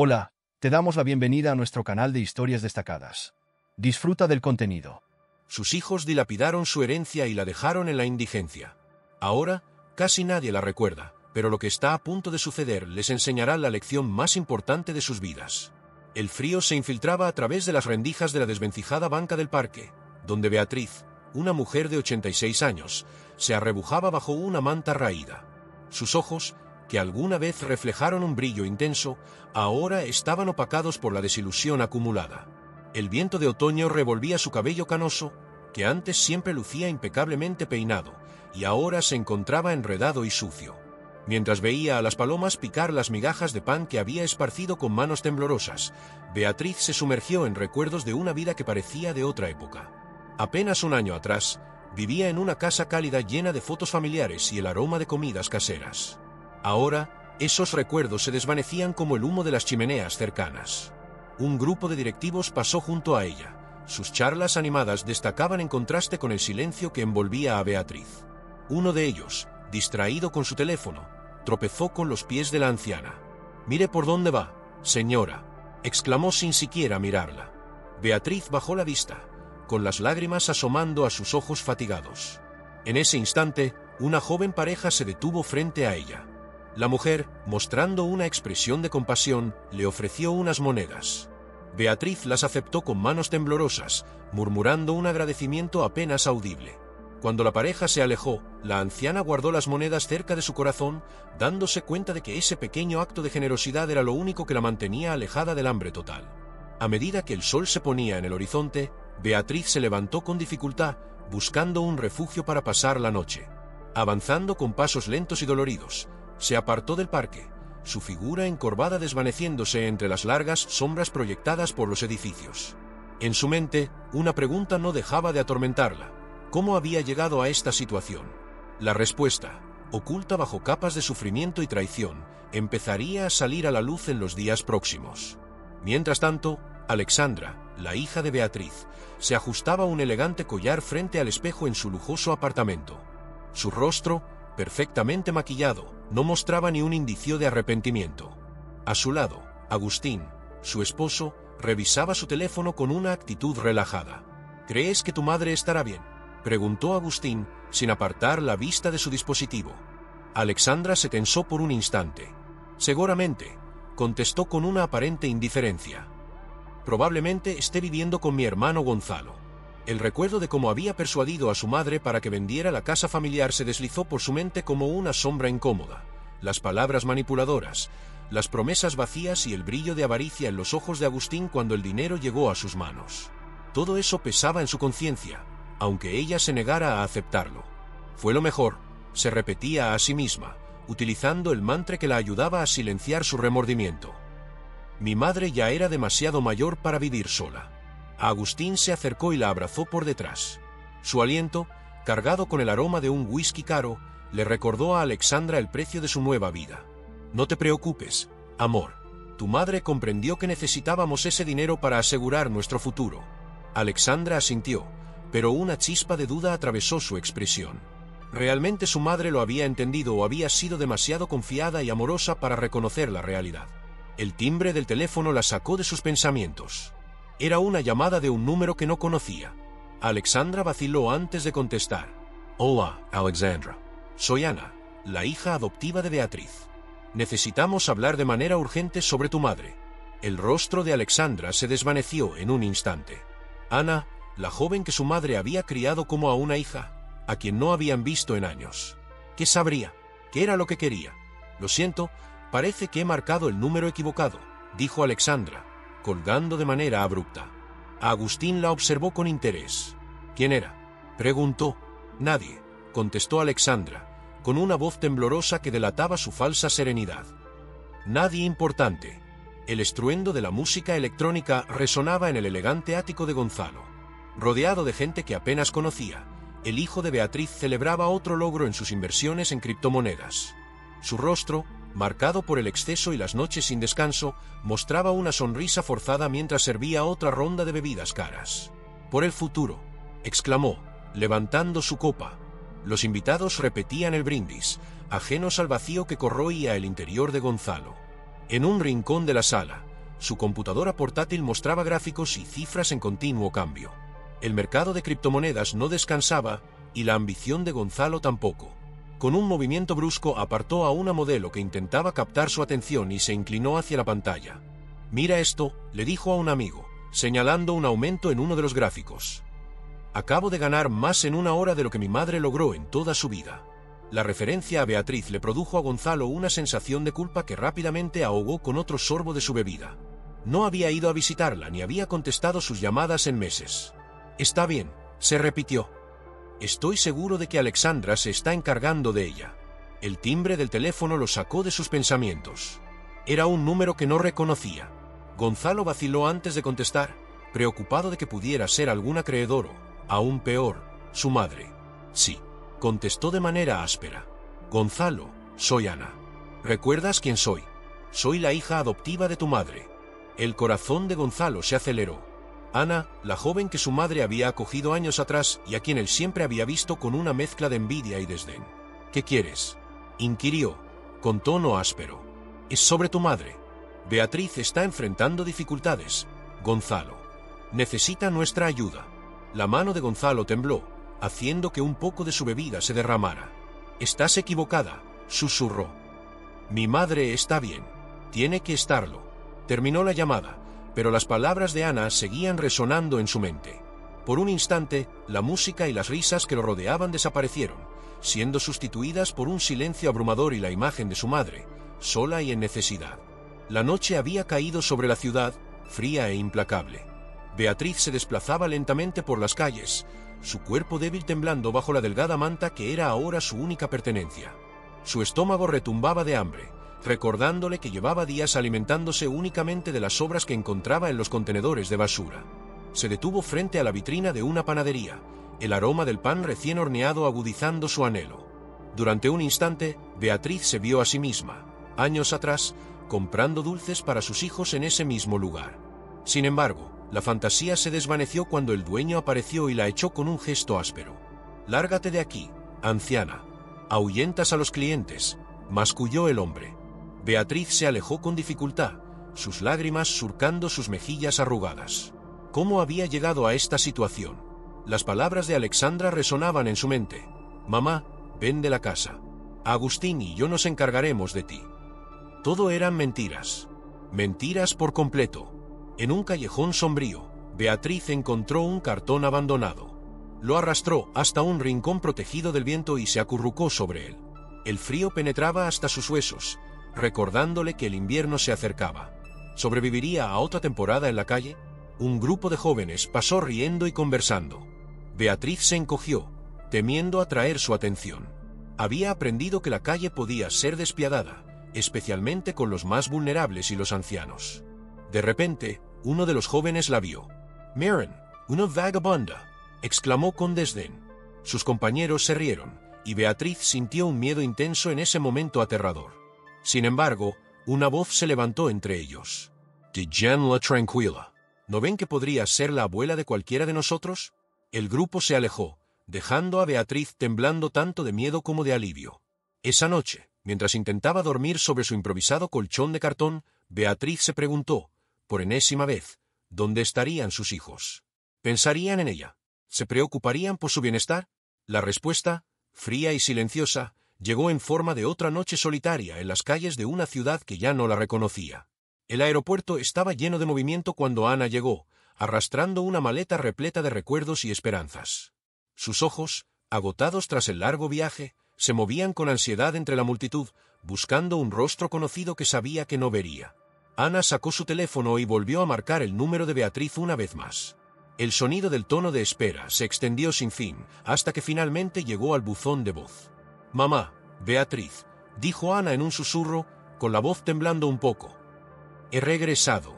Hola, te damos la bienvenida a nuestro canal de historias destacadas. Disfruta del contenido. Sus hijos dilapidaron su herencia y la dejaron en la indigencia. Ahora, casi nadie la recuerda, pero lo que está a punto de suceder les enseñará la lección más importante de sus vidas. El frío se infiltraba a través de las rendijas de la desvencijada banca del parque, donde Beatriz, una mujer de 86 años, se arrebujaba bajo una manta raída. Sus ojos, que alguna vez reflejaron un brillo intenso, ahora estaban opacados por la desilusión acumulada. El viento de otoño revolvía su cabello canoso, que antes siempre lucía impecablemente peinado, y ahora se encontraba enredado y sucio. Mientras veía a las palomas picar las migajas de pan que había esparcido con manos temblorosas, Beatriz se sumergió en recuerdos de una vida que parecía de otra época. Apenas un año atrás, vivía en una casa cálida llena de fotos familiares y el aroma de comidas caseras. Ahora, esos recuerdos se desvanecían como el humo de las chimeneas cercanas. Un grupo de directivos pasó junto a ella. Sus charlas animadas destacaban en contraste con el silencio que envolvía a Beatriz. Uno de ellos, distraído con su teléfono, tropezó con los pies de la anciana. «Mire por dónde va, señora», exclamó sin siquiera mirarla. Beatriz bajó la vista, con las lágrimas asomando a sus ojos fatigados. En ese instante, una joven pareja se detuvo frente a ella. La mujer, mostrando una expresión de compasión, le ofreció unas monedas. Beatriz las aceptó con manos temblorosas, murmurando un agradecimiento apenas audible. Cuando la pareja se alejó, la anciana guardó las monedas cerca de su corazón, dándose cuenta de que ese pequeño acto de generosidad era lo único que la mantenía alejada del hambre total. A medida que el sol se ponía en el horizonte, Beatriz se levantó con dificultad, buscando un refugio para pasar la noche. Avanzando con pasos lentos y doloridos, se apartó del parque, su figura encorvada desvaneciéndose entre las largas sombras proyectadas por los edificios. En su mente, una pregunta no dejaba de atormentarla. ¿Cómo había llegado a esta situación? La respuesta, oculta bajo capas de sufrimiento y traición, empezaría a salir a la luz en los días próximos. Mientras tanto, Alexandra, la hija de Beatriz, se ajustaba un elegante collar frente al espejo en su lujoso apartamento. Su rostro, perfectamente maquillado, no mostraba ni un indicio de arrepentimiento. A su lado, Agustín, su esposo, revisaba su teléfono con una actitud relajada. «¿Crees que tu madre estará bien?», preguntó Agustín, sin apartar la vista de su dispositivo. Alexandra se tensó por un instante. «Seguramente», contestó con una aparente indiferencia. «Probablemente esté viviendo con mi hermano Gonzalo». El recuerdo de cómo había persuadido a su madre para que vendiera la casa familiar se deslizó por su mente como una sombra incómoda. Las palabras manipuladoras, las promesas vacías y el brillo de avaricia en los ojos de Agustín cuando el dinero llegó a sus manos. Todo eso pesaba en su conciencia, aunque ella se negara a aceptarlo. «Fue lo mejor», se repetía a sí misma, utilizando el mantra que la ayudaba a silenciar su remordimiento. «Mi madre ya era demasiado mayor para vivir sola». Agustín se acercó y la abrazó por detrás. Su aliento, cargado con el aroma de un whisky caro, le recordó a Alexandra el precio de su nueva vida. «No te preocupes, amor. Tu madre comprendió que necesitábamos ese dinero para asegurar nuestro futuro». Alexandra asintió, pero una chispa de duda atravesó su expresión. Realmente su madre lo había entendido o había sido demasiado confiada y amorosa para reconocer la realidad. El timbre del teléfono la sacó de sus pensamientos. Era una llamada de un número que no conocía. Alexandra vaciló antes de contestar. «Hola, Alexandra. Soy Ana, la hija adoptiva de Beatriz. Necesitamos hablar de manera urgente sobre tu madre». El rostro de Alexandra se desvaneció en un instante. Ana, la joven que su madre había criado como a una hija, a quien no habían visto en años. ¿Qué sabría? ¿Qué era lo que quería? «Lo siento, parece que he marcado el número equivocado», dijo Alexandra, colgando de manera abrupta. Agustín la observó con interés. «¿Quién era?», preguntó. «Nadie», contestó Alexandra, con una voz temblorosa que delataba su falsa serenidad. «Nadie importante». El estruendo de la música electrónica resonaba en el elegante ático de Gonzalo. Rodeado de gente que apenas conocía, el hijo de Beatriz celebraba otro logro en sus inversiones en criptomonedas. Su rostro, marcado por el exceso y las noches sin descanso, mostraba una sonrisa forzada mientras servía otra ronda de bebidas caras. «Por el futuro», exclamó, levantando su copa. Los invitados repetían el brindis, ajenos al vacío que corroía el interior de Gonzalo. En un rincón de la sala, Su computadora portátil mostraba gráficos y cifras en continuo cambio. El mercado de criptomonedas no descansaba, y la ambición de Gonzalo tampoco. Con un movimiento brusco apartó a una modelo que intentaba captar su atención y se inclinó hacia la pantalla. «Mira esto», le dijo a un amigo, señalando un aumento en uno de los gráficos. «Acabo de ganar más en una hora de lo que mi madre logró en toda su vida». La referencia a Beatriz le produjo a Gonzalo una sensación de culpa que rápidamente ahogó con otro sorbo de su bebida. No había ido a visitarla ni había contestado sus llamadas en meses. «Está bien», se repitió. «Estoy seguro de que Alexandra se está encargando de ella». El timbre del teléfono lo sacó de sus pensamientos. Era un número que no reconocía. Gonzalo vaciló antes de contestar, preocupado de que pudiera ser algún acreedor o, aún peor, su madre. «Sí», contestó de manera áspera. «Gonzalo, soy Ana. ¿Recuerdas quién soy? Soy la hija adoptiva de tu madre». El corazón de Gonzalo se aceleró. Ana, la joven que su madre había acogido años atrás y a quien él siempre había visto con una mezcla de envidia y desdén. «¿Qué quieres?», inquirió, con tono áspero. «Es sobre tu madre. Beatriz está enfrentando dificultades, Gonzalo. Necesita nuestra ayuda». La mano de Gonzalo tembló, haciendo que un poco de su bebida se derramara. «Estás equivocada», susurró. «Mi madre está bien. Tiene que estarlo». Terminó la llamada, pero las palabras de Ana seguían resonando en su mente. Por un instante, la música y las risas que lo rodeaban desaparecieron, siendo sustituidas por un silencio abrumador y la imagen de su madre, sola y en necesidad. La noche había caído sobre la ciudad, fría e implacable. Beatriz se desplazaba lentamente por las calles, su cuerpo débil temblando bajo la delgada manta que era ahora su única pertenencia. Su estómago retumbaba de hambre, recordándole que llevaba días alimentándose únicamente de las sobras que encontraba en los contenedores de basura. Se detuvo frente a la vitrina de una panadería, el aroma del pan recién horneado agudizando su anhelo. Durante un instante, Beatriz se vio a sí misma, años atrás, comprando dulces para sus hijos en ese mismo lugar. Sin embargo, la fantasía se desvaneció cuando el dueño apareció y la echó con un gesto áspero. «Lárgate de aquí, anciana. Ahuyentas a los clientes», masculló el hombre. Beatriz se alejó con dificultad, sus lágrimas surcando sus mejillas arrugadas. ¿Cómo había llegado a esta situación? Las palabras de Alexandra resonaban en su mente. «Mamá, ven de la casa. Agustín y yo nos encargaremos de ti». Todo eran mentiras. Mentiras por completo. En un callejón sombrío, Beatriz encontró un cartón abandonado. Lo arrastró hasta un rincón protegido del viento y se acurrucó sobre él. El frío penetraba hasta sus huesos, recordándole que el invierno se acercaba. ¿Sobreviviría a otra temporada en la calle? Un grupo de jóvenes pasó riendo y conversando. Beatriz se encogió, temiendo atraer su atención. Había aprendido que la calle podía ser despiadada, especialmente con los más vulnerables y los ancianos. De repente, uno de los jóvenes la vio. «Miren, una vagabunda», exclamó con desdén. Sus compañeros se rieron, y Beatriz sintió un miedo intenso en ese momento aterrador. Sin embargo, una voz se levantó entre ellos. «Déjenla tranquila. ¿No ven que podría ser la abuela de cualquiera de nosotros?» El grupo se alejó, dejando a Beatriz temblando tanto de miedo como de alivio. Esa noche, mientras intentaba dormir sobre su improvisado colchón de cartón, Beatriz se preguntó, por enésima vez, ¿dónde estarían sus hijos? ¿Pensarían en ella? ¿Se preocuparían por su bienestar? La respuesta, fría y silenciosa, llegó en forma de otra noche solitaria en las calles de una ciudad que ya no la reconocía. El aeropuerto estaba lleno de movimiento cuando Ana llegó, arrastrando una maleta repleta de recuerdos y esperanzas. Sus ojos, agotados tras el largo viaje, se movían con ansiedad entre la multitud, buscando un rostro conocido que sabía que no vería. Ana sacó su teléfono y volvió a marcar el número de Beatriz una vez más. El sonido del tono de espera se extendió sin fin, hasta que finalmente llegó al buzón de voz. «Mamá, Beatriz», dijo Ana en un susurro, con la voz temblando un poco. «He regresado.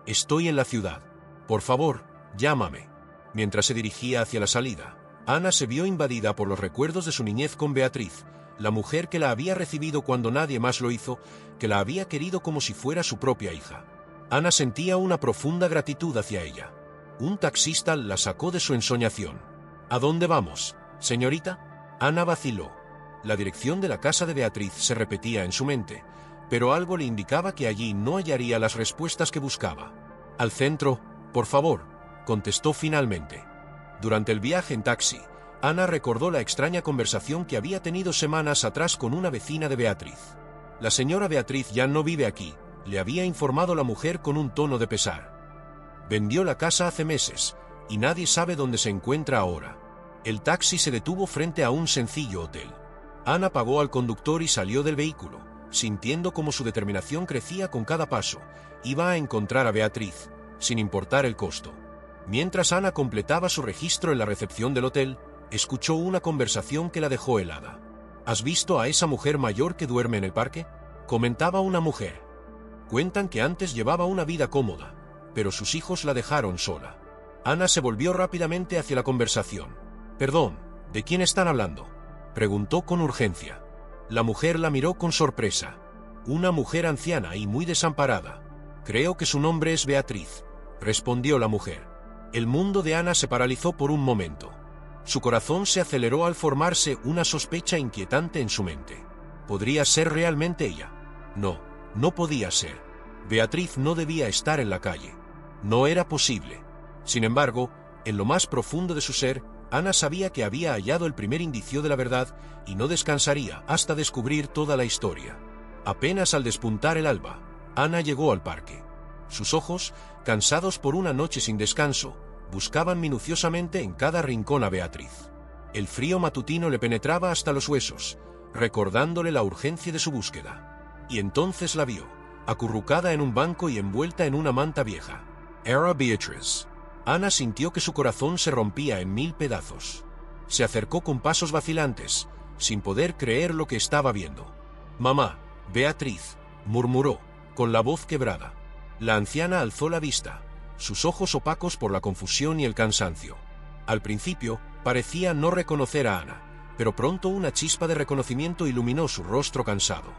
Estoy en la ciudad. Por favor, llámame». Mientras se dirigía hacia la salida, Ana se vio invadida por los recuerdos de su niñez con Beatriz, la mujer que la había recibido cuando nadie más lo hizo, que la había querido como si fuera su propia hija. Ana sentía una profunda gratitud hacia ella. Un taxista la sacó de su ensoñación. «¿A dónde vamos, señorita?» Ana vaciló. La dirección de la casa de Beatriz se repetía en su mente, pero algo le indicaba que allí no hallaría las respuestas que buscaba. «Al centro, por favor», contestó finalmente. Durante el viaje en taxi, Ana recordó la extraña conversación que había tenido semanas atrás con una vecina de Beatriz. «La señora Beatriz ya no vive aquí», le había informado la mujer con un tono de pesar. «Vendió la casa hace meses, y nadie sabe dónde se encuentra ahora». El taxi se detuvo frente a un sencillo hotel. Ana pagó al conductor y salió del vehículo, sintiendo cómo su determinación crecía con cada paso. Iba a encontrar a Beatriz, sin importar el costo. Mientras Ana completaba su registro en la recepción del hotel, escuchó una conversación que la dejó helada. «¿Has visto a esa mujer mayor que duerme en el parque?», comentaba una mujer. «Cuentan que antes llevaba una vida cómoda, pero sus hijos la dejaron sola». Ana se volvió rápidamente hacia la conversación. «Perdón, ¿de quién están hablando?», preguntó con urgencia. La mujer la miró con sorpresa. «Una mujer anciana y muy desamparada. Creo que su nombre es Beatriz», respondió la mujer. El mundo de Ana se paralizó por un momento. Su corazón se aceleró al formarse una sospecha inquietante en su mente. ¿Podría ser realmente ella? No, no podía ser. Beatriz no debía estar en la calle. No era posible. Sin embargo, en lo más profundo de su ser, Ana sabía que había hallado el primer indicio de la verdad y no descansaría hasta descubrir toda la historia. Apenas al despuntar el alba, Ana llegó al parque. Sus ojos, cansados por una noche sin descanso, buscaban minuciosamente en cada rincón a Beatriz. El frío matutino le penetraba hasta los huesos, recordándole la urgencia de su búsqueda. Y entonces la vio, acurrucada en un banco y envuelta en una manta vieja. Era Beatriz. Ana sintió que su corazón se rompía en 1000 pedazos. Se acercó con pasos vacilantes, sin poder creer lo que estaba viendo. «Mamá, Beatriz», murmuró, con la voz quebrada. La anciana alzó la vista, sus ojos opacos por la confusión y el cansancio. Al principio, parecía no reconocer a Ana, pero pronto una chispa de reconocimiento iluminó su rostro cansado.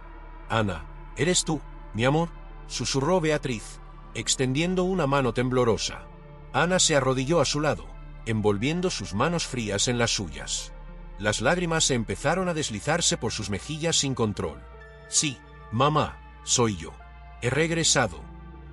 «Ana, ¿eres tú, mi amor?», susurró Beatriz, extendiendo una mano temblorosa. Ana se arrodilló a su lado, envolviendo sus manos frías en las suyas. Las lágrimas se empezaron a deslizarse por sus mejillas sin control. «Sí, mamá, soy yo. He regresado».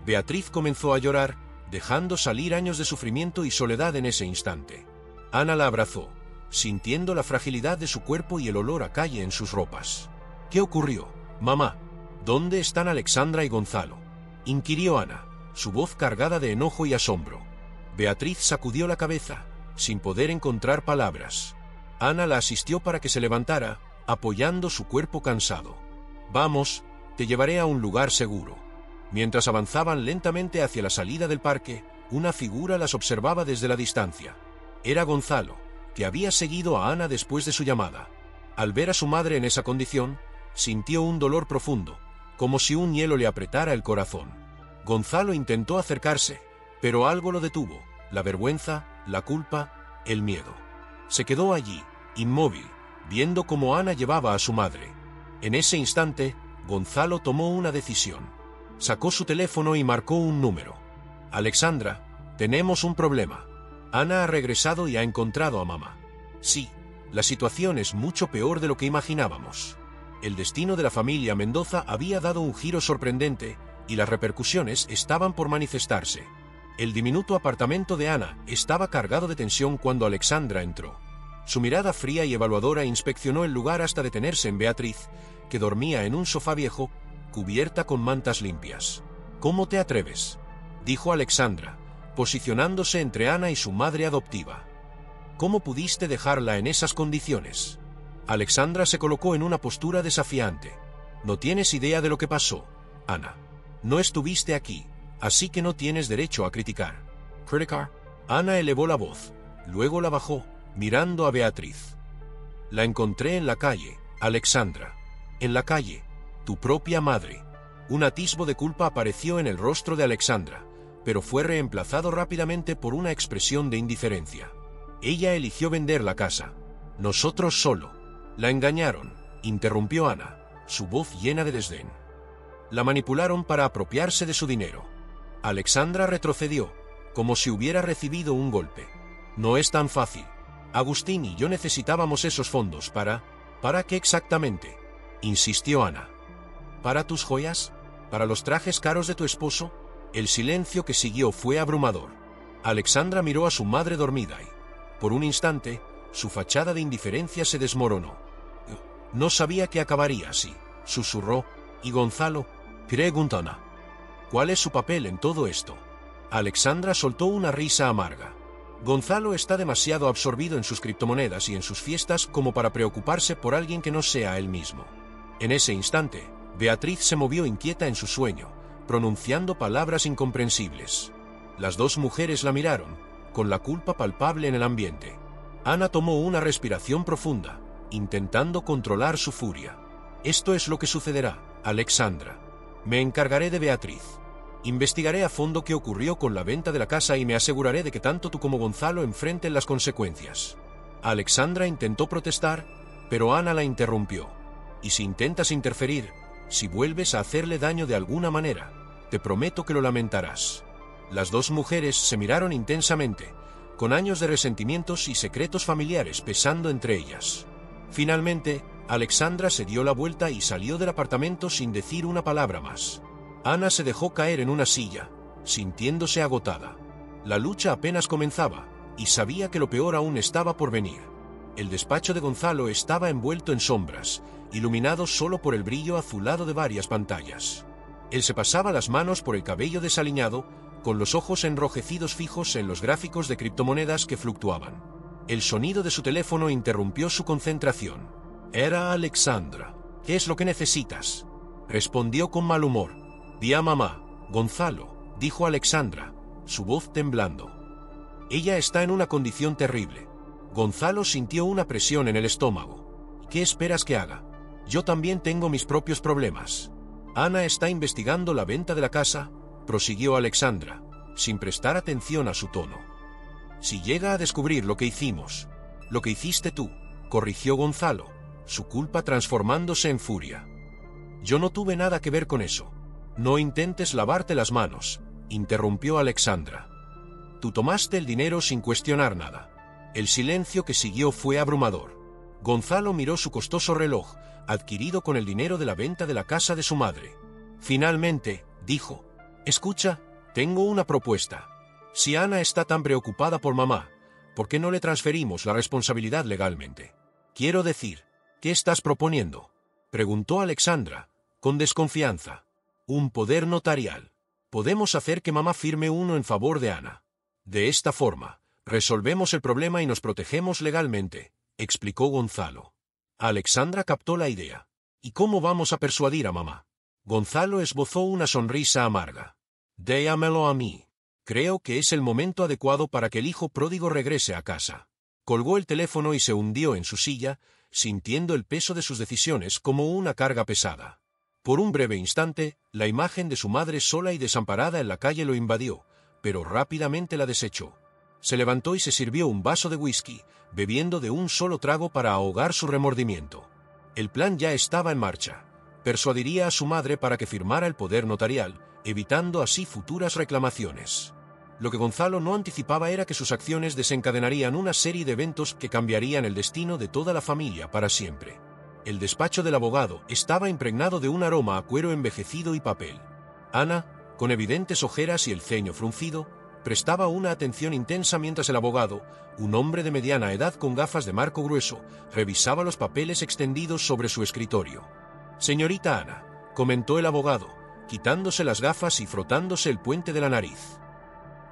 Beatriz comenzó a llorar, dejando salir años de sufrimiento y soledad en ese instante. Ana la abrazó, sintiendo la fragilidad de su cuerpo y el olor a calle en sus ropas. «¿Qué ocurrió, mamá? ¿Dónde están Alexandra y Gonzalo?», inquirió Ana, su voz cargada de enojo y asombro. Beatriz sacudió la cabeza, sin poder encontrar palabras. Ana la asistió para que se levantara, apoyando su cuerpo cansado. «Vamos, te llevaré a un lugar seguro». Mientras avanzaban lentamente hacia la salida del parque, una figura las observaba desde la distancia. Era Gonzalo, que había seguido a Ana después de su llamada. Al ver a su madre en esa condición, sintió un dolor profundo, como si un hielo le apretara el corazón. Gonzalo intentó acercarse, pero algo lo detuvo: la vergüenza, la culpa, el miedo. Se quedó allí, inmóvil, viendo cómo Ana llevaba a su madre. En ese instante, Gonzalo tomó una decisión. Sacó su teléfono y marcó un número. «Alexandra, tenemos un problema. Ana ha regresado y ha encontrado a mamá». «Sí, la situación es mucho peor de lo que imaginábamos». El destino de la familia Mendoza había dado un giro sorprendente, y las repercusiones estaban por manifestarse. El diminuto apartamento de Ana estaba cargado de tensión cuando Alexandra entró. Su mirada fría y evaluadora inspeccionó el lugar hasta detenerse en Beatriz, que dormía en un sofá viejo, cubierta con mantas limpias. «¿Cómo te atreves?», dijo Alexandra, posicionándose entre Ana y su madre adoptiva. «¿Cómo pudiste dejarla en esas condiciones?». Alexandra se colocó en una postura desafiante. «No tienes idea de lo que pasó, Ana. No estuviste aquí, así que no tienes derecho a criticar». «¿Criticar?». Ana elevó la voz, luego la bajó, mirando a Beatriz. «La encontré en la calle, Alexandra. En la calle. Tu propia madre». Un atisbo de culpa apareció en el rostro de Alexandra, pero fue reemplazado rápidamente por una expresión de indiferencia. «Ella eligió vender la casa. Nosotros solo». «La engañaron», interrumpió Ana, su voz llena de desdén. «La manipularon para apropiarse de su dinero». Alexandra retrocedió, como si hubiera recibido un golpe. «No es tan fácil. Agustín y yo necesitábamos esos fondos para... ¿Para qué exactamente?», insistió Ana. ¿Para tus joyas? ¿Para los trajes caros de tu esposo? El silencio que siguió fue abrumador. Alexandra miró a su madre dormida y, por un instante, su fachada de indiferencia se desmoronó. No sabía que acabaría así, susurró. ¿Y Gonzalo? Preguntó Ana. ¿Cuál es su papel en todo esto? Alexandra soltó una risa amarga. Gonzalo está demasiado absorbido en sus criptomonedas y en sus fiestas como para preocuparse por alguien que no sea él mismo. En ese instante, Beatriz se movió inquieta en su sueño, pronunciando palabras incomprensibles. Las dos mujeres la miraron, con la culpa palpable en el ambiente. Ana tomó una respiración profunda, intentando controlar su furia. Esto es lo que sucederá, Alexandra. Me encargaré de Beatriz. Investigaré a fondo qué ocurrió con la venta de la casa y me aseguraré de que tanto tú como Gonzalo enfrenten las consecuencias. Alexandra intentó protestar, pero Ana la interrumpió. Y si intentas interferir, si vuelves a hacerle daño de alguna manera, te prometo que lo lamentarás. Las dos mujeres se miraron intensamente, con años de resentimientos y secretos familiares pesando entre ellas. Finalmente, Alexandra se dio la vuelta y salió del apartamento sin decir una palabra más. Ana se dejó caer en una silla, sintiéndose agotada. La lucha apenas comenzaba, y sabía que lo peor aún estaba por venir. El despacho de Gonzalo estaba envuelto en sombras, iluminado solo por el brillo azulado de varias pantallas. Él se pasaba las manos por el cabello desaliñado, con los ojos enrojecidos fijos en los gráficos de criptomonedas que fluctuaban. El sonido de su teléfono interrumpió su concentración. Era Alexandra. ¿Qué es lo que necesitas? Respondió con mal humor. Vi a mamá. Gonzalo, dijo Alexandra, su voz temblando. Ella está en una condición terrible. Gonzalo sintió una presión en el estómago. ¿Qué esperas que haga? Yo también tengo mis propios problemas. Ana está investigando la venta de la casa, prosiguió Alexandra, sin prestar atención a su tono. Si llega a descubrir lo que hicimos, lo que hiciste tú, corrigió Gonzalo, su culpa transformándose en furia. Yo no tuve nada que ver con eso. No intentes lavarte las manos, interrumpió Alexandra. Tú tomaste el dinero sin cuestionar nada. El silencio que siguió fue abrumador. Gonzalo miró su costoso reloj, adquirido con el dinero de la venta de la casa de su madre. Finalmente, dijo, escucha, tengo una propuesta. Si Ana está tan preocupada por mamá, ¿por qué no le transferimos la responsabilidad legalmente? Quiero decir, ¿qué estás proponiendo? Preguntó Alexandra, con desconfianza. Un poder notarial. Podemos hacer que mamá firme uno en favor de Ana. De esta forma, resolvemos el problema y nos protegemos legalmente, explicó Gonzalo. Alexandra captó la idea. ¿Y cómo vamos a persuadir a mamá? Gonzalo esbozó una sonrisa amarga. Déamelo a mí. Creo que es el momento adecuado para que el hijo pródigo regrese a casa. Colgó el teléfono y se hundió en su silla, sintiendo el peso de sus decisiones como una carga pesada. Por un breve instante, la imagen de su madre sola y desamparada en la calle lo invadió, pero rápidamente la desechó. Se levantó y se sirvió un vaso de whisky, bebiendo de un solo trago para ahogar su remordimiento. El plan ya estaba en marcha. Persuadiría a su madre para que firmara el poder notarial, evitando así futuras reclamaciones. Lo que Gonzalo no anticipaba era que sus acciones desencadenarían una serie de eventos que cambiarían el destino de toda la familia para siempre. El despacho del abogado estaba impregnado de un aroma a cuero envejecido y papel. Ana, con evidentes ojeras y el ceño fruncido, prestaba una atención intensa mientras el abogado, un hombre de mediana edad con gafas de marco grueso, revisaba los papeles extendidos sobre su escritorio. Señorita Ana, comentó el abogado, quitándose las gafas y frotándose el puente de la nariz.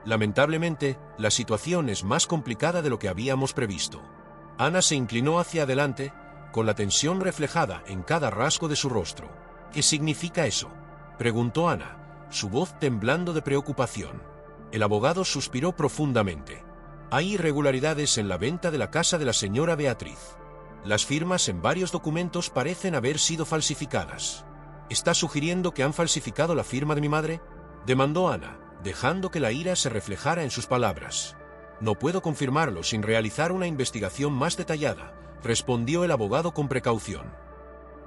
Lamentablemente, la situación es más complicada de lo que habíamos previsto. Ana se inclinó hacia adelante, con la tensión reflejada en cada rasgo de su rostro. ¿Qué significa eso?, preguntó Ana, su voz temblando de preocupación. El abogado suspiró profundamente. Hay irregularidades en la venta de la casa de la señora Beatriz. Las firmas en varios documentos parecen haber sido falsificadas. ¿Está sugiriendo que han falsificado la firma de mi madre?, demandó Ana, dejando que la ira se reflejara en sus palabras. No puedo confirmarlo sin realizar una investigación más detallada, respondió el abogado con precaución.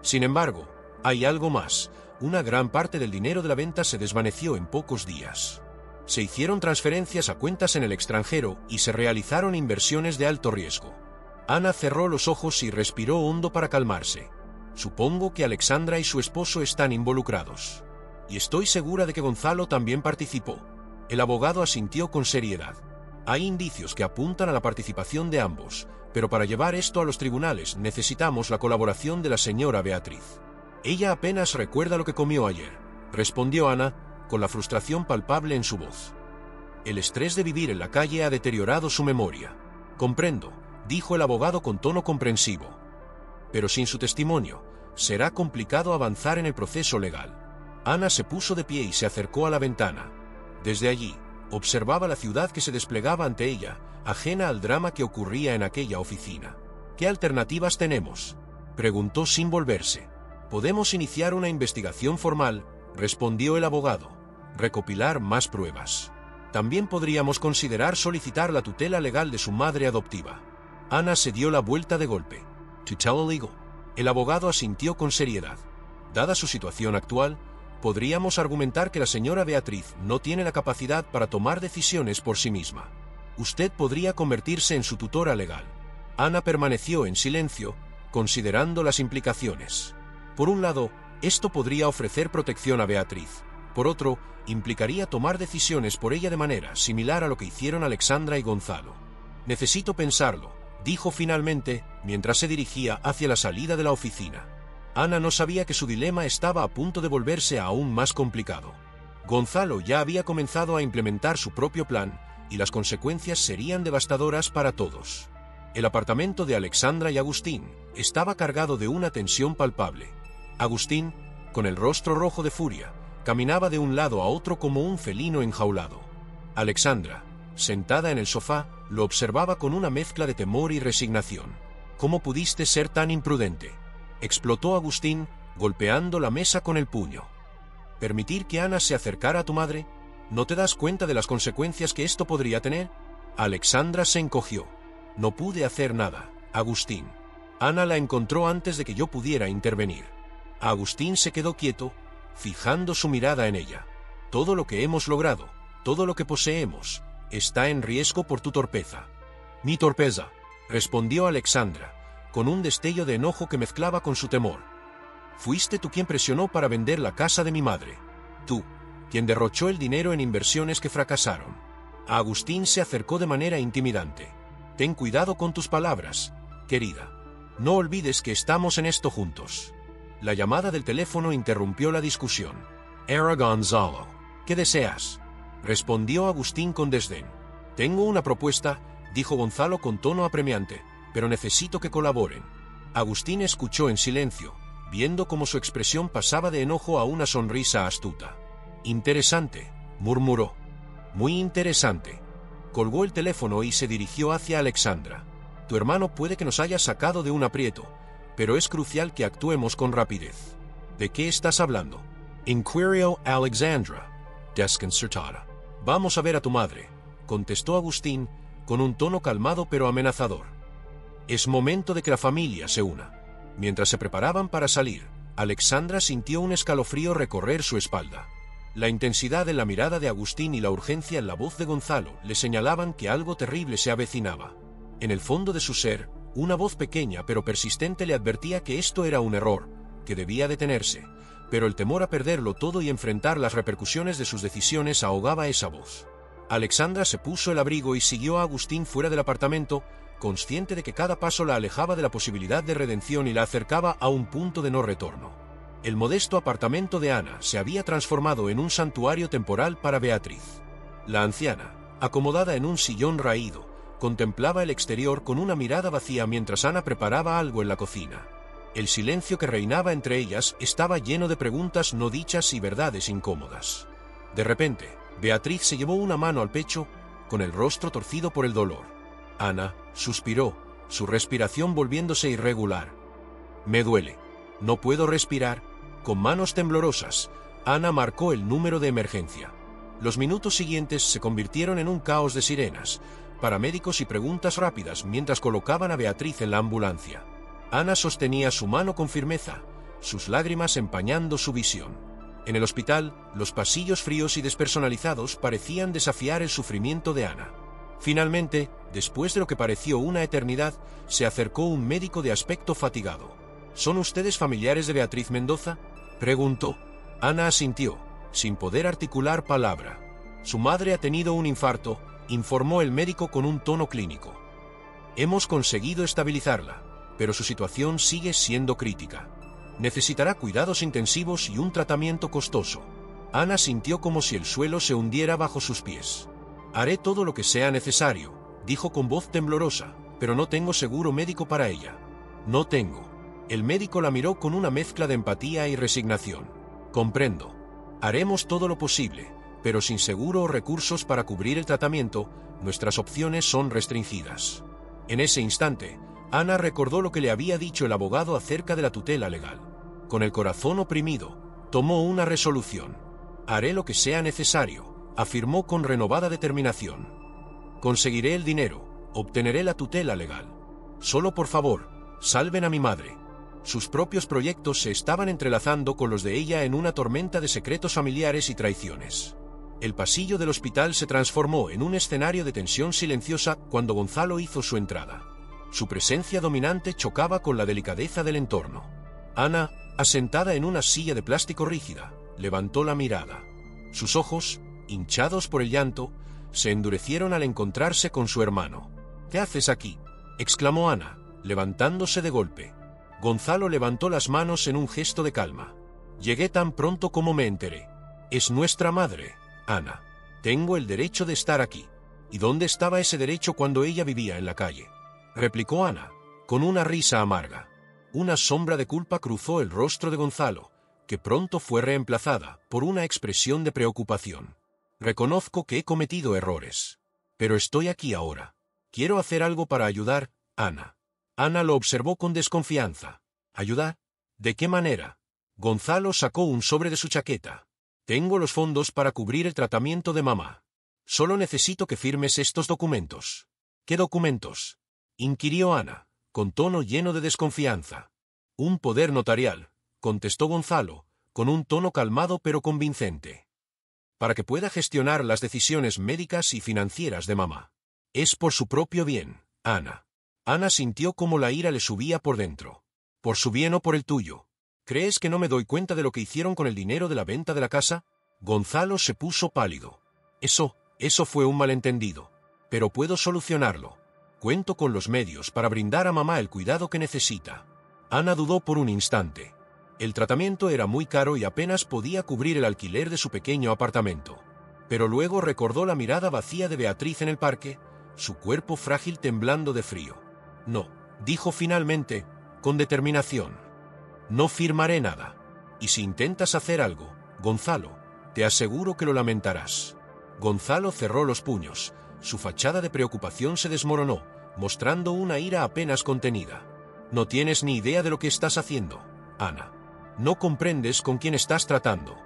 Sin embargo, hay algo más. Una gran parte del dinero de la venta se desvaneció en pocos días. Se hicieron transferencias a cuentas en el extranjero y se realizaron inversiones de alto riesgo. Ana cerró los ojos y respiró hondo para calmarse. Supongo que Alexandra y su esposo están involucrados. Y estoy segura de que Gonzalo también participó. El abogado asintió con seriedad. Hay indicios que apuntan a la participación de ambos, pero para llevar esto a los tribunales necesitamos la colaboración de la señora Beatriz. Ella apenas recuerda lo que comió ayer, respondió Ana, con la frustración palpable en su voz. El estrés de vivir en la calle ha deteriorado su memoria. Comprendo, dijo el abogado con tono comprensivo. Pero sin su testimonio, será complicado avanzar en el proceso legal. Ana se puso de pie y se acercó a la ventana. Desde allí, observaba la ciudad que se desplegaba ante ella, ajena al drama que ocurría en aquella oficina. ¿Qué alternativas tenemos?, preguntó sin volverse. Podemos iniciar una investigación formal, respondió el abogado. Recopilar más pruebas. También podríamos considerar solicitar la tutela legal de su madre adoptiva. Ana se dio la vuelta de golpe. ¿Tutela legal? El abogado asintió con seriedad. Dada su situación actual, podríamos argumentar que la señora Beatriz no tiene la capacidad para tomar decisiones por sí misma. Usted podría convertirse en su tutora legal. Ana permaneció en silencio, considerando las implicaciones. Por un lado, esto podría ofrecer protección a Beatriz. Por otro, implicaría tomar decisiones por ella de manera similar a lo que hicieron Alexandra y Gonzalo. Necesito pensarlo, dijo finalmente, mientras se dirigía hacia la salida de la oficina. Ana no sabía que su dilema estaba a punto de volverse aún más complicado. Gonzalo ya había comenzado a implementar su propio plan, y las consecuencias serían devastadoras para todos. El apartamento de Alexandra y Agustín estaba cargado de una tensión palpable. Agustín, con el rostro rojo de furia, caminaba de un lado a otro como un felino enjaulado. Alexandra, sentada en el sofá, lo observaba con una mezcla de temor y resignación. ¿Cómo pudiste ser tan imprudente?, explotó Agustín, golpeando la mesa con el puño. ¿Permitir que Ana se acercara a tu madre? ¿No te das cuenta de las consecuencias que esto podría tener? Alexandra se encogió. No pude hacer nada, Agustín. Ana la encontró antes de que yo pudiera intervenir. Agustín se quedó quieto, fijando su mirada en ella. Todo lo que hemos logrado, todo lo que poseemos, está en riesgo por tu torpeza. Mi torpeza, respondió Alexandra, con un destello de enojo que mezclaba con su temor. Fuiste tú quien presionó para vender la casa de mi madre. Tú, quien derrochó el dinero en inversiones que fracasaron. Agustín se acercó de manera intimidante. Ten cuidado con tus palabras, querida. No olvides que estamos en esto juntos. La llamada del teléfono interrumpió la discusión. Era Gonzalo. ¿Qué deseas?, respondió Agustín con desdén. Tengo una propuesta, dijo Gonzalo con tono apremiante, pero necesito que colaboren. Agustín escuchó en silencio, viendo cómo su expresión pasaba de enojo a una sonrisa astuta. Interesante, murmuró. Muy interesante. Colgó el teléfono y se dirigió hacia Alexandra. Tu hermano puede que nos haya sacado de un aprieto, pero es crucial que actuemos con rapidez. ¿De qué estás hablando?, inquirió Alexandra, desconcertada. Vamos a ver a tu madre, contestó Agustín, con un tono calmado pero amenazador. Es momento de que la familia se una. Mientras se preparaban para salir, Alexandra sintió un escalofrío recorrer su espalda. La intensidad en la mirada de Agustín y la urgencia en la voz de Gonzalo le señalaban que algo terrible se avecinaba. En el fondo de su ser, una voz pequeña pero persistente le advertía que esto era un error, que debía detenerse, pero el temor a perderlo todo y enfrentar las repercusiones de sus decisiones ahogaba esa voz. Alexandra se puso el abrigo y siguió a Agustín fuera del apartamento, consciente de que cada paso la alejaba de la posibilidad de redención y la acercaba a un punto de no retorno. El modesto apartamento de Ana se había transformado en un santuario temporal para Beatriz. La anciana, acomodada en un sillón raído, contemplaba el exterior con una mirada vacía mientras Ana preparaba algo en la cocina. El silencio que reinaba entre ellas estaba lleno de preguntas no dichas y verdades incómodas. De repente, Beatriz se llevó una mano al pecho, con el rostro torcido por el dolor. Ana suspiró, su respiración volviéndose irregular. Me duele. No puedo respirar. Con manos temblorosas, Ana marcó el número de emergencia. Los minutos siguientes se convirtieron en un caos de sirenas, paramédicos y preguntas rápidas mientras colocaban a Beatriz en la ambulancia. Ana sostenía su mano con firmeza, sus lágrimas empañando su visión. En el hospital, los pasillos fríos y despersonalizados parecían desafiar el sufrimiento de Ana. Finalmente, después de lo que pareció una eternidad, se acercó un médico de aspecto fatigado. ¿Son ustedes familiares de Beatriz Mendoza?, preguntó. Ana asintió, sin poder articular palabra. Su madre ha tenido un infarto, informó el médico con un tono clínico. Hemos conseguido estabilizarla, pero su situación sigue siendo crítica. Necesitará cuidados intensivos y un tratamiento costoso. Ana sintió como si el suelo se hundiera bajo sus pies. Haré todo lo que sea necesario, dijo con voz temblorosa, pero no tengo seguro médico para ella. No tengo. El médico la miró con una mezcla de empatía y resignación. Comprendo. Haremos todo lo posible, pero sin seguro o recursos para cubrir el tratamiento, nuestras opciones son restringidas. En ese instante, Ana recordó lo que le había dicho el abogado acerca de la tutela legal. Con el corazón oprimido, tomó una resolución. Haré lo que sea necesario, afirmó con renovada determinación. Conseguiré el dinero, obteneré la tutela legal. Solo por favor, salven a mi madre. Sus propios proyectos se estaban entrelazando con los de ella en una tormenta de secretos familiares y traiciones. El pasillo del hospital se transformó en un escenario de tensión silenciosa cuando Gonzalo hizo su entrada. Su presencia dominante chocaba con la delicadeza del entorno. Ana, asentada en una silla de plástico rígida, levantó la mirada. Sus ojos, hinchados por el llanto, se endurecieron al encontrarse con su hermano. «¿Qué haces aquí?», exclamó Ana, levantándose de golpe. Gonzalo levantó las manos en un gesto de calma. «Llegué tan pronto como me enteré. Es nuestra madre, Ana. Tengo el derecho de estar aquí». «¿Y dónde estaba ese derecho cuando ella vivía en la calle?», replicó Ana, con una risa amarga. Una sombra de culpa cruzó el rostro de Gonzalo, que pronto fue reemplazada por una expresión de preocupación. «Reconozco que he cometido errores. Pero estoy aquí ahora. Quiero hacer algo para ayudar, Ana». Ana lo observó con desconfianza. ¿Ayudar? ¿De qué manera? Gonzalo sacó un sobre de su chaqueta. «Tengo los fondos para cubrir el tratamiento de mamá. Solo necesito que firmes estos documentos». «¿Qué documentos?», inquirió Ana, con tono lleno de desconfianza. «Un poder notarial», contestó Gonzalo, con un tono calmado pero convincente. «Para que pueda gestionar las decisiones médicas y financieras de mamá. Es por su propio bien, Ana». Ana sintió como la ira le subía por dentro. «¿Por su bien o por el tuyo? ¿Crees que no me doy cuenta de lo que hicieron con el dinero de la venta de la casa?». Gonzalo se puso pálido. Eso fue un malentendido. Pero puedo solucionarlo. Cuento con los medios para brindar a mamá el cuidado que necesita». Ana dudó por un instante. El tratamiento era muy caro y apenas podía cubrir el alquiler de su pequeño apartamento. Pero luego recordó la mirada vacía de Beatriz en el parque, su cuerpo frágil temblando de frío. «No», dijo finalmente, con determinación. «No firmaré nada. Y si intentas hacer algo, Gonzalo, te aseguro que lo lamentarás». Gonzalo cerró los puños. Su fachada de preocupación se desmoronó, mostrando una ira apenas contenida. «No tienes ni idea de lo que estás haciendo, Ana. No comprendes con quién estás tratando».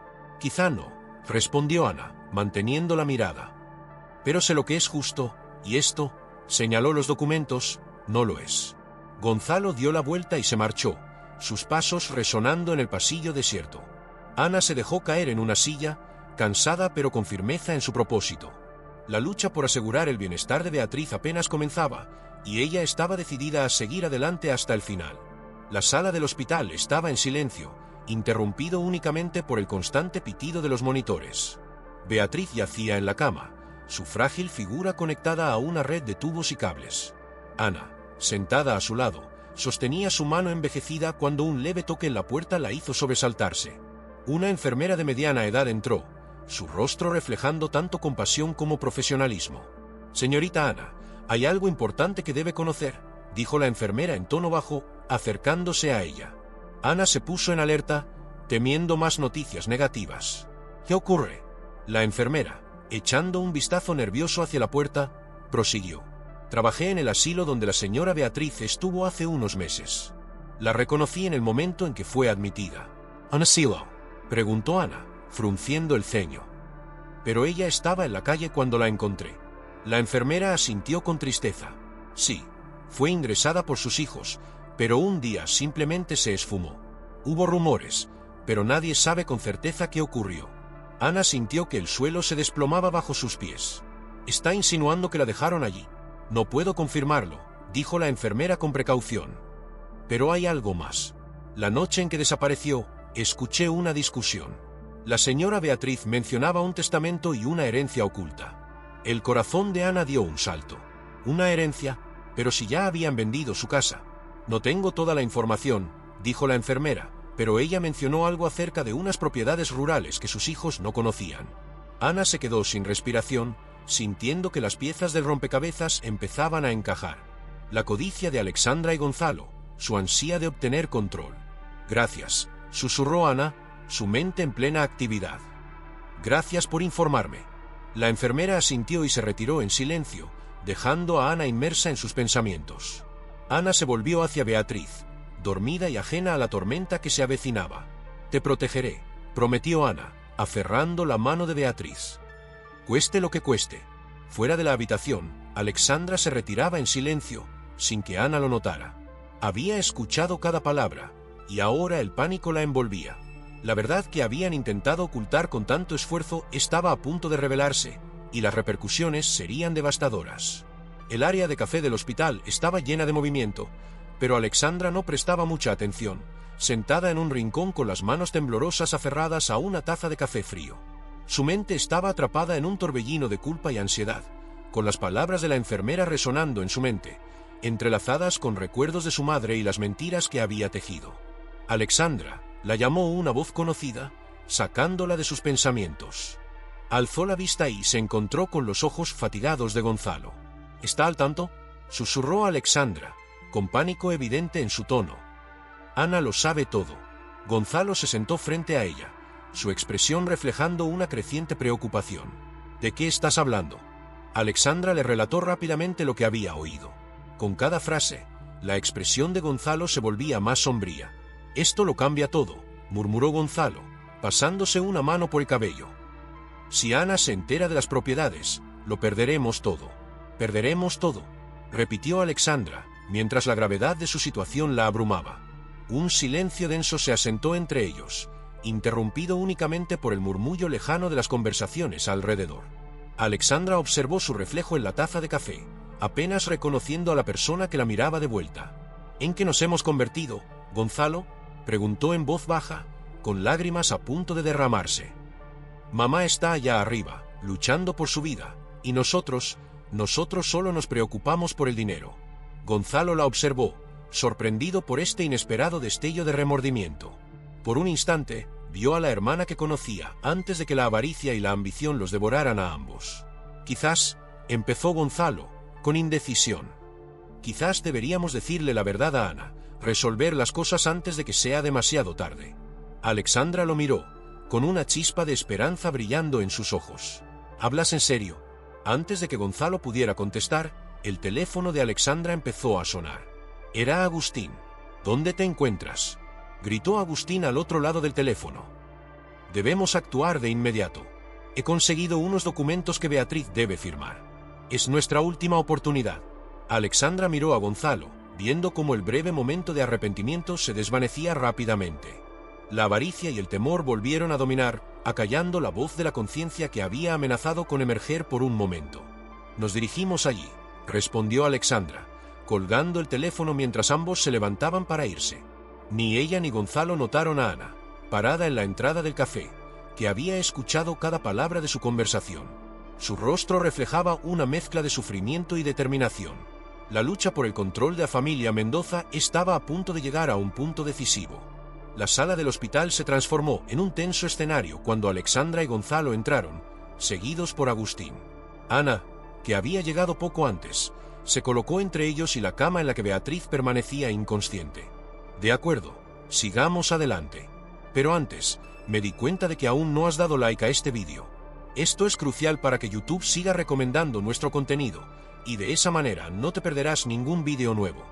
«Quizá no», respondió Ana, manteniendo la mirada. «Pero sé lo que es justo, y esto», señaló los documentos, «no lo es». Gonzalo dio la vuelta y se marchó, sus pasos resonando en el pasillo desierto. Ana se dejó caer en una silla, cansada pero con firmeza en su propósito. La lucha por asegurar el bienestar de Beatriz apenas comenzaba, y ella estaba decidida a seguir adelante hasta el final. La sala del hospital estaba en silencio, interrumpido únicamente por el constante pitido de los monitores. Beatriz yacía en la cama, su frágil figura conectada a una red de tubos y cables. Ana, sentada a su lado, sostenía su mano envejecida cuando un leve toque en la puerta la hizo sobresaltarse. Una enfermera de mediana edad entró, su rostro reflejando tanto compasión como profesionalismo. «Señorita Ana, hay algo importante que debe conocer», dijo la enfermera en tono bajo, acercándose a ella. Ana se puso en alerta, temiendo más noticias negativas. «¿Qué ocurre?». La enfermera, echando un vistazo nervioso hacia la puerta, prosiguió. «Trabajé en el asilo donde la señora Beatriz estuvo hace unos meses. La reconocí en el momento en que fue admitida». «¿Un asilo?», preguntó Ana, frunciendo el ceño. «Pero ella estaba en la calle cuando la encontré». La enfermera asintió con tristeza. «Sí, fue ingresada por sus hijos, pero un día simplemente se esfumó. Hubo rumores, pero nadie sabe con certeza qué ocurrió». Ana sintió que el suelo se desplomaba bajo sus pies. «¿Está insinuando que la dejaron allí?». «No puedo confirmarlo», dijo la enfermera con precaución. «Pero hay algo más. La noche en que desapareció, escuché una discusión. La señora Beatriz mencionaba un testamento y una herencia oculta. El corazón de Ana dio un salto. ¿Una herencia? Pero si ya habían vendido su casa. No tengo toda la información, dijo la enfermera, pero ella mencionó algo acerca de unas propiedades rurales que sus hijos no conocían. Ana se quedó sin respiración, sintiendo que las piezas del rompecabezas empezaban a encajar. La codicia de Alexandra y Gonzalo, su ansia de obtener control. Gracias, susurró Ana, su mente en plena actividad. Gracias por informarme. La enfermera asintió y se retiró en silencio, dejando a Ana inmersa en sus pensamientos. Ana se volvió hacia Beatriz, dormida y ajena a la tormenta que se avecinaba. Te protegeré, prometió Ana, aferrando la mano de Beatriz. Cueste lo que cueste. Fuera de la habitación, Alexandra se retiraba en silencio, sin que Ana lo notara. Había escuchado cada palabra, y ahora el pánico la envolvía. La verdad que habían intentado ocultar con tanto esfuerzo estaba a punto de revelarse, y las repercusiones serían devastadoras. El área de café del hospital estaba llena de movimiento, pero Alexandra no prestaba mucha atención, sentada en un rincón con las manos temblorosas aferradas a una taza de café frío. Su mente estaba atrapada en un torbellino de culpa y ansiedad, con las palabras de la enfermera resonando en su mente, entrelazadas con recuerdos de su madre y las mentiras que había tejido. Alexandra, la llamó una voz conocida, sacándola de sus pensamientos. Alzó la vista y se encontró con los ojos fatigados de Gonzalo. ¿Está al tanto?, susurró Alexandra, con pánico evidente en su tono. Ana lo sabe todo. Gonzalo se sentó frente a ella, su expresión reflejando una creciente preocupación. ¿De qué estás hablando? Alexandra le relató rápidamente lo que había oído. Con cada frase, la expresión de Gonzalo se volvía más sombría. Esto lo cambia todo, murmuró Gonzalo, pasándose una mano por el cabello. Si Ana se entera de las propiedades, lo perderemos todo. Perderemos todo, repitió Alexandra, mientras la gravedad de su situación la abrumaba. Un silencio denso se asentó entre ellos, interrumpido únicamente por el murmullo lejano de las conversaciones alrededor. Alexandra observó su reflejo en la taza de café, apenas reconociendo a la persona que la miraba de vuelta. ¿En qué nos hemos convertido, Gonzalo?, preguntó en voz baja, con lágrimas a punto de derramarse. Mamá está allá arriba, luchando por su vida, y nosotros solo nos preocupamos por el dinero. Gonzalo la observó, sorprendido por este inesperado destello de remordimiento. Por un instante, vio a la hermana que conocía antes de que la avaricia y la ambición los devoraran a ambos. Quizás, empezó Gonzalo, con indecisión. Quizás deberíamos decirle la verdad a Ana, resolver las cosas antes de que sea demasiado tarde. Alexandra lo miró, con una chispa de esperanza brillando en sus ojos. ¿Hablas en serio? Antes de que Gonzalo pudiera contestar, el teléfono de Alexandra empezó a sonar. Era Agustín. ¿Dónde te encuentras?, gritó Agustín al otro lado del teléfono. Debemos actuar de inmediato. He conseguido unos documentos que Beatriz debe firmar. Es nuestra última oportunidad. Alexandra miró a Gonzalo, viendo cómo el breve momento de arrepentimiento se desvanecía rápidamente. La avaricia y el temor volvieron a dominar, acallando la voz de la conciencia que había amenazado con emerger por un momento. Nos dirigimos allí, respondió Alexandra, colgando el teléfono mientras ambos se levantaban para irse. Ni ella ni Gonzalo notaron a Ana, parada en la entrada del café, que había escuchado cada palabra de su conversación. Su rostro reflejaba una mezcla de sufrimiento y determinación. La lucha por el control de la familia Mendoza estaba a punto de llegar a un punto decisivo. La sala del hospital se transformó en un tenso escenario cuando Alexandra y Gonzalo entraron, seguidos por Agustín. Ana, que había llegado poco antes, se colocó entre ellos y la cama en la que Beatriz permanecía inconsciente. De acuerdo, sigamos adelante. Pero antes, me di cuenta de que aún no has dado like a este vídeo. Esto es crucial para que YouTube siga recomendando nuestro contenido, y de esa manera no te perderás ningún vídeo nuevo.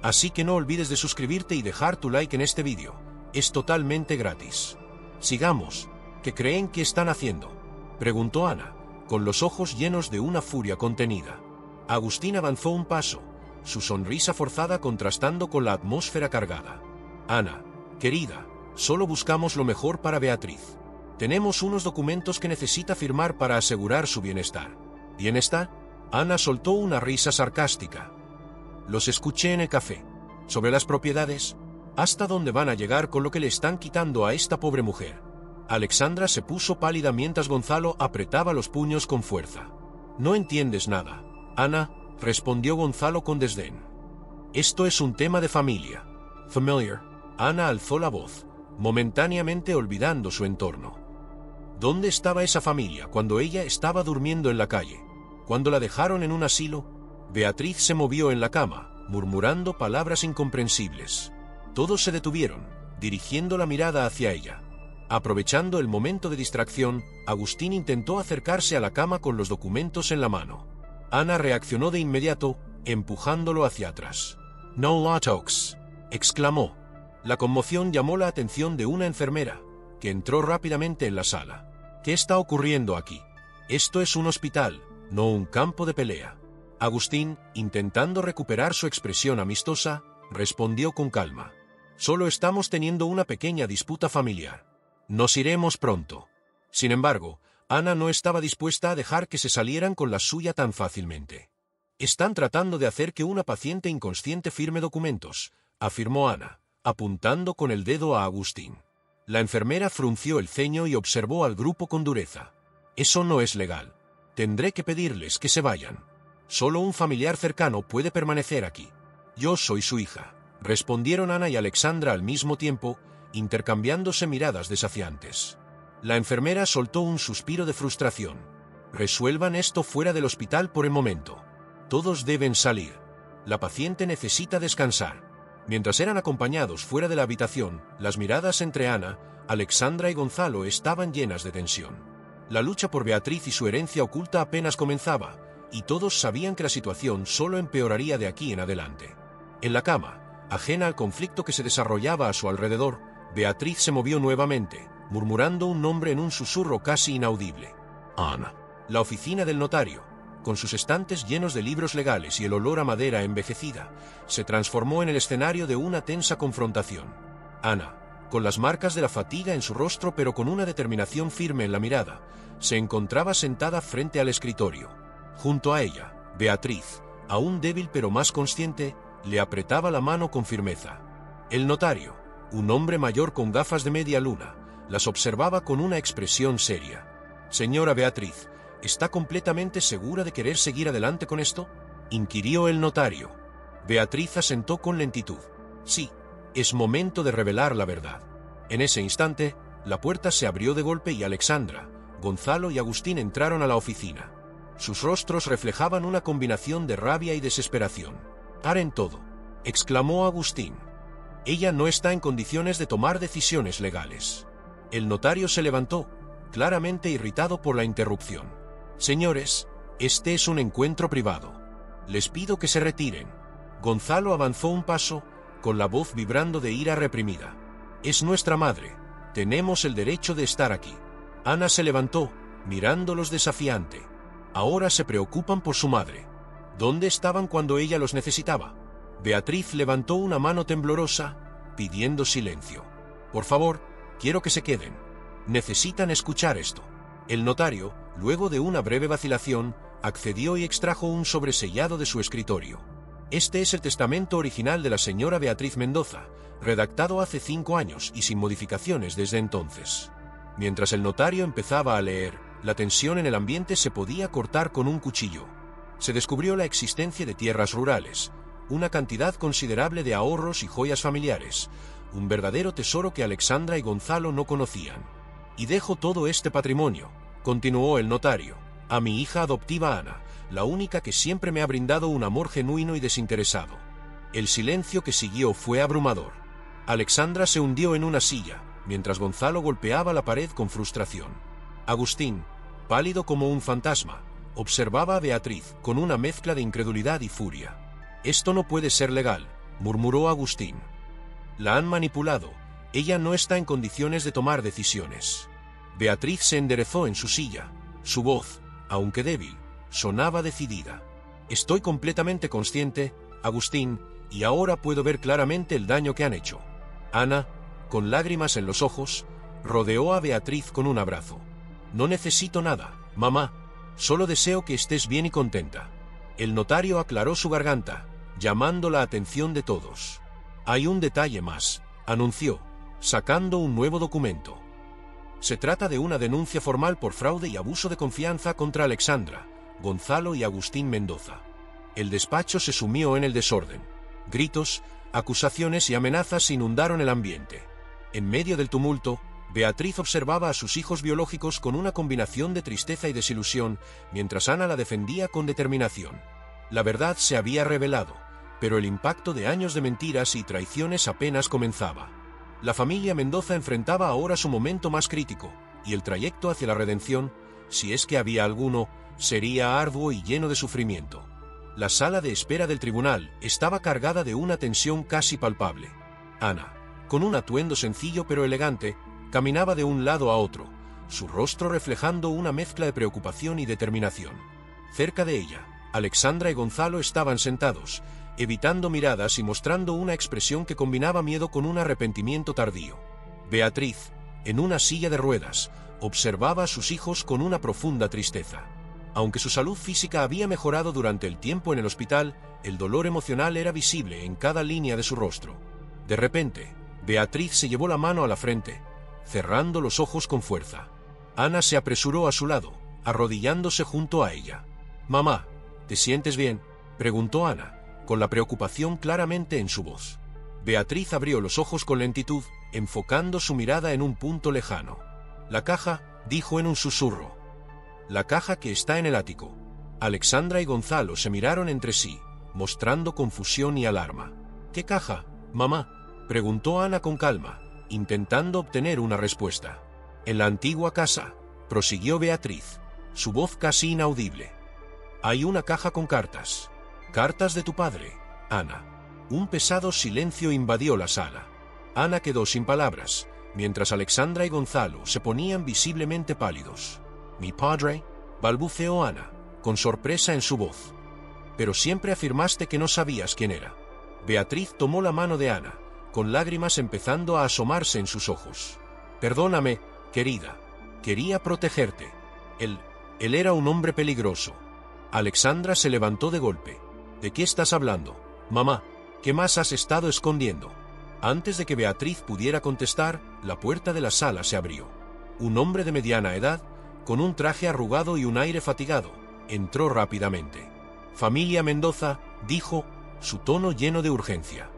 Así que no olvides de suscribirte y dejar tu like en este vídeo. Es totalmente gratis. Sigamos. ¿Qué creen que están haciendo?, preguntó Ana, con los ojos llenos de una furia contenida. Agustín avanzó un paso, su sonrisa forzada contrastando con la atmósfera cargada. Ana, querida, solo buscamos lo mejor para Beatriz. Tenemos unos documentos que necesita firmar para asegurar su bienestar. ¿Bienestar? Ana soltó una risa sarcástica. Los escuché en el café. ¿Sobre las propiedades? ¿Hasta dónde van a llegar con lo que le están quitando a esta pobre mujer? Alexandra se puso pálida mientras Gonzalo apretaba los puños con fuerza. No entiendes nada, Ana, respondió Gonzalo con desdén. Esto es un tema de familia. Familiar. Ana alzó la voz, momentáneamente olvidando su entorno. ¿Dónde estaba esa familia cuando ella estaba durmiendo en la calle? Cuando la dejaron en un asilo, Beatriz se movió en la cama, murmurando palabras incomprensibles. Todos se detuvieron, dirigiendo la mirada hacia ella. Aprovechando el momento de distracción, Agustín intentó acercarse a la cama con los documentos en la mano. Ana reaccionó de inmediato, empujándolo hacia atrás. «No la toques», exclamó. La conmoción llamó la atención de una enfermera, que entró rápidamente en la sala. «¿Qué está ocurriendo aquí? Esto es un hospital, no un campo de pelea». Agustín, intentando recuperar su expresión amistosa, respondió con calma. «Solo estamos teniendo una pequeña disputa familiar. Nos iremos pronto». Sin embargo, Ana no estaba dispuesta a dejar que se salieran con la suya tan fácilmente. «Están tratando de hacer que una paciente inconsciente firme documentos», afirmó Ana, apuntando con el dedo a Agustín. La enfermera frunció el ceño y observó al grupo con dureza. «Eso no es legal. Tendré que pedirles que se vayan. Solo un familiar cercano puede permanecer aquí». «Yo soy su hija», respondieron Ana y Alexandra al mismo tiempo, intercambiándose miradas desafiantes. La enfermera soltó un suspiro de frustración. «Resuelvan esto fuera del hospital por el momento. Todos deben salir. La paciente necesita descansar». Mientras eran acompañados fuera de la habitación, las miradas entre Ana, Alexandra y Gonzalo estaban llenas de tensión. La lucha por Beatriz y su herencia oculta apenas comenzaba, y todos sabían que la situación solo empeoraría de aquí en adelante. En la cama, ajena al conflicto que se desarrollaba a su alrededor, Beatriz se movió nuevamente, murmurando un nombre en un susurro casi inaudible. «Ana». La oficina del notario, con sus estantes llenos de libros legales y el olor a madera envejecida, se transformó en el escenario de una tensa confrontación. Ana, con las marcas de la fatiga en su rostro pero con una determinación firme en la mirada, se encontraba sentada frente al escritorio. Junto a ella, Beatriz, aún débil pero más consciente, le apretaba la mano con firmeza. El notario, un hombre mayor con gafas de media luna, las observaba con una expresión seria. «Señora Beatriz, ¿está completamente segura de querer seguir adelante con esto?», inquirió el notario. Beatriz asentó con lentitud. «Sí, es momento de revelar la verdad». En ese instante, la puerta se abrió de golpe y Alexandra, Gonzalo y Agustín entraron a la oficina. Sus rostros reflejaban una combinación de rabia y desesperación. «Paren todo», exclamó Agustín. «Ella no está en condiciones de tomar decisiones legales». El notario se levantó, claramente irritado por la interrupción. «Señores, este es un encuentro privado. Les pido que se retiren». Gonzalo avanzó un paso, con la voz vibrando de ira reprimida. «Es nuestra madre. Tenemos el derecho de estar aquí». Ana se levantó, mirándolos desafiante. «Ahora se preocupan por su madre. ¿Dónde estaban cuando ella los necesitaba?». Beatriz levantó una mano temblorosa, pidiendo silencio. «Por favor, quiero que se queden. Necesitan escuchar esto». El notario, luego de una breve vacilación, accedió y extrajo un sobresellado de su escritorio. «Este es el testamento original de la señora Beatriz Mendoza, redactado hace 5 años y sin modificaciones desde entonces». Mientras el notario empezaba a leer, la tensión en el ambiente se podía cortar con un cuchillo. Se descubrió la existencia de tierras rurales, una cantidad considerable de ahorros y joyas familiares, un verdadero tesoro que Alexandra y Gonzalo no conocían. «Y dejo todo este patrimonio», continuó el notario, «a mi hija adoptiva Ana, la única que siempre me ha brindado un amor genuino y desinteresado». El silencio que siguió fue abrumador. Alexandra se hundió en una silla, mientras Gonzalo golpeaba la pared con frustración. Agustín, pálido como un fantasma, observaba a Beatriz con una mezcla de incredulidad y furia. «Esto no puede ser legal», murmuró Agustín. «La han manipulado. Ella no está en condiciones de tomar decisiones». Beatriz se enderezó en su silla. Su voz, aunque débil, sonaba decidida. «Estoy completamente consciente, Agustín, y ahora puedo ver claramente el daño que han hecho». Ana, con lágrimas en los ojos, rodeó a Beatriz con un abrazo. «No necesito nada, mamá. Solo deseo que estés bien y contenta». El notario aclaró su garganta, llamando la atención de todos. «Hay un detalle más», anunció, sacando un nuevo documento. Se trata de una denuncia formal por fraude y abuso de confianza contra Alexandra, Gonzalo y Agustín Mendoza. El despacho se sumió en el desorden. Gritos, acusaciones y amenazas inundaron el ambiente. En medio del tumulto, Beatriz observaba a sus hijos biológicos con una combinación de tristeza y desilusión, mientras Ana la defendía con determinación. La verdad se había revelado, pero el impacto de años de mentiras y traiciones apenas comenzaba. La familia Mendoza enfrentaba ahora su momento más crítico, y el trayecto hacia la redención, si es que había alguno, sería arduo y lleno de sufrimiento. La sala de espera del tribunal estaba cargada de una tensión casi palpable. Ana, con un atuendo sencillo pero elegante, caminaba de un lado a otro, su rostro reflejando una mezcla de preocupación y determinación. Cerca de ella, Alexandra y Gonzalo estaban sentados, evitando miradas y mostrando una expresión que combinaba miedo con un arrepentimiento tardío. Beatriz, en una silla de ruedas, observaba a sus hijos con una profunda tristeza. Aunque su salud física había mejorado durante el tiempo en el hospital, el dolor emocional era visible en cada línea de su rostro. De repente, Beatriz se llevó la mano a la frente, cerrando los ojos con fuerza. Ana se apresuró a su lado, arrodillándose junto a ella. «Mamá, ¿te sientes bien?», preguntó Ana, con la preocupación claramente en su voz. Beatriz abrió los ojos con lentitud, enfocando su mirada en un punto lejano. «La caja», dijo en un susurro. «La caja que está en el ático». Alexandra y Gonzalo se miraron entre sí, mostrando confusión y alarma. «¿Qué caja, mamá?», preguntó Ana con calma, intentando obtener una respuesta. «En la antigua casa», prosiguió Beatriz, su voz casi inaudible. «Hay una caja con cartas. Cartas de tu padre, Ana». Un pesado silencio invadió la sala. Ana quedó sin palabras, mientras Alexandra y Gonzalo se ponían visiblemente pálidos. «¿Mi padre?», balbuceó Ana, con sorpresa en su voz. «Pero siempre afirmaste que no sabías quién era». Beatriz tomó la mano de Ana, con lágrimas empezando a asomarse en sus ojos. «Perdóname, querida. Quería protegerte. Él era un hombre peligroso». Alexandra se levantó de golpe. «¿De qué estás hablando, mamá? ¿Qué más has estado escondiendo?». Antes de que Beatriz pudiera contestar, la puerta de la sala se abrió. Un hombre de mediana edad, con un traje arrugado y un aire fatigado, entró rápidamente. «Familia Mendoza», dijo, su tono lleno de urgencia.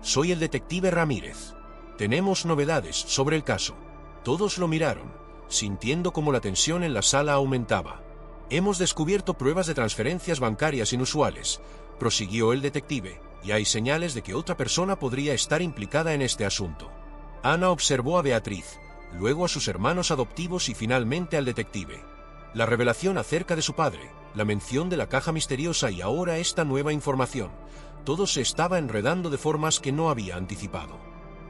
«Soy el detective Ramírez. Tenemos novedades sobre el caso». Todos lo miraron, sintiendo cómo la tensión en la sala aumentaba. «Hemos descubierto pruebas de transferencias bancarias inusuales», prosiguió el detective, «y hay señales de que otra persona podría estar implicada en este asunto». Ana observó a Beatriz, luego a sus hermanos adoptivos y finalmente al detective. La revelación acerca de su padre, la mención de la caja misteriosa y ahora esta nueva información, todo se estaba enredando de formas que no había anticipado.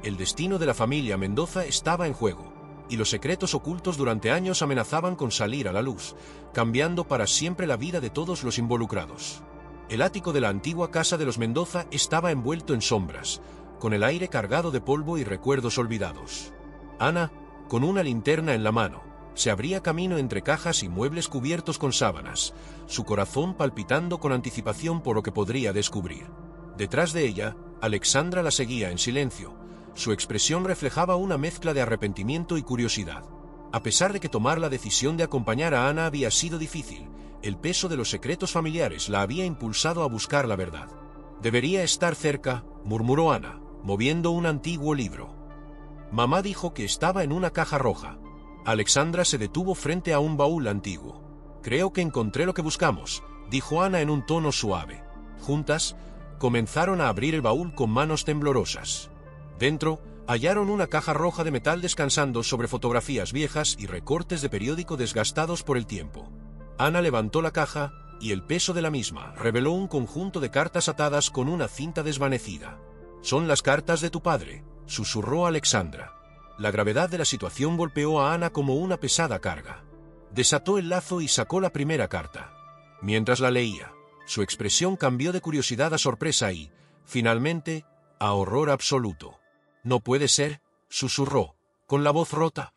El destino de la familia Mendoza estaba en juego, y los secretos ocultos durante años amenazaban con salir a la luz, cambiando para siempre la vida de todos los involucrados. El ático de la antigua casa de los Mendoza estaba envuelto en sombras, con el aire cargado de polvo y recuerdos olvidados. Ana, con una linterna en la mano, se abría camino entre cajas y muebles cubiertos con sábanas, su corazón palpitando con anticipación por lo que podría descubrir. Detrás de ella, Alexandra la seguía en silencio. Su expresión reflejaba una mezcla de arrepentimiento y curiosidad. A pesar de que tomar la decisión de acompañar a Ana había sido difícil, el peso de los secretos familiares la había impulsado a buscar la verdad. «Debería estar cerca», murmuró Ana, moviendo un antiguo libro. «Mamá dijo que estaba en una caja roja». Alexandra se detuvo frente a un baúl antiguo. «Creo que encontré lo que buscamos», dijo Ana en un tono suave. Juntas, comenzaron a abrir el baúl con manos temblorosas. Dentro, hallaron una caja roja de metal descansando sobre fotografías viejas y recortes de periódico desgastados por el tiempo. Ana levantó la caja, y el peso de la misma reveló un conjunto de cartas atadas con una cinta desvanecida. «Son las cartas de tu padre», susurró Alexandra. La gravedad de la situación golpeó a Ana como una pesada carga. Desató el lazo y sacó la primera carta. Mientras la leía, su expresión cambió de curiosidad a sorpresa y, finalmente, a horror absoluto. «No puede ser», susurró, con la voz rota.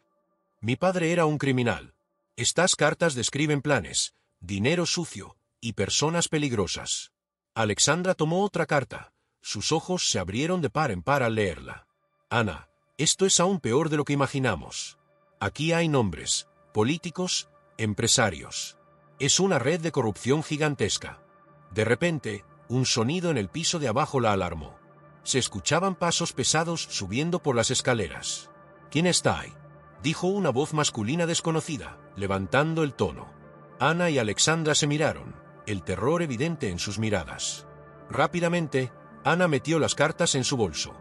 «Mi padre era un criminal. Estas cartas describen planes, dinero sucio y personas peligrosas». Alexandra tomó otra carta. Sus ojos se abrieron de par en par al leerla. Ana, esto es aún peor de lo que imaginamos. Aquí hay nombres, políticos, empresarios. Es una red de corrupción gigantesca. De repente, un sonido en el piso de abajo la alarmó. Se escuchaban pasos pesados subiendo por las escaleras. ¿Quién está ahí?, dijo una voz masculina desconocida, levantando el tono. Ana y Alexandra se miraron, el terror evidente en sus miradas. Rápidamente, Ana metió las cartas en su bolso.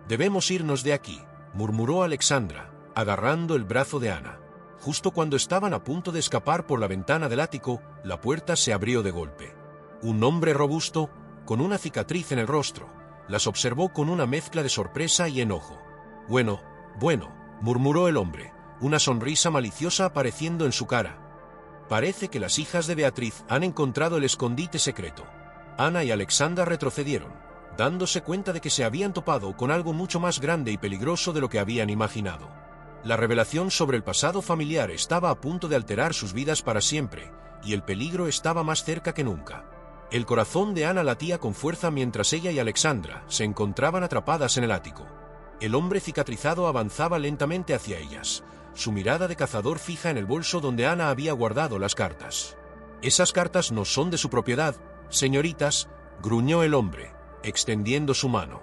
«Debemos irnos de aquí», murmuró Alexandra, agarrando el brazo de Ana. Justo cuando estaban a punto de escapar por la ventana del ático, la puerta se abrió de golpe. Un hombre robusto, con una cicatriz en el rostro, las observó con una mezcla de sorpresa y enojo. Bueno, murmuró el hombre, una sonrisa maliciosa apareciendo en su cara. Parece que las hijas de Beatriz han encontrado el escondite secreto. Ana y Alexandra retrocedieron, dándose cuenta de que se habían topado con algo mucho más grande y peligroso de lo que habían imaginado. La revelación sobre el pasado familiar estaba a punto de alterar sus vidas para siempre, y el peligro estaba más cerca que nunca. El corazón de Ana latía con fuerza mientras ella y Alexandra se encontraban atrapadas en el ático. El hombre cicatrizado avanzaba lentamente hacia ellas, su mirada de cazador fija en el bolso donde Ana había guardado las cartas. «Esas cartas no son de su propiedad, señoritas», gruñó el hombre, extendiendo su mano.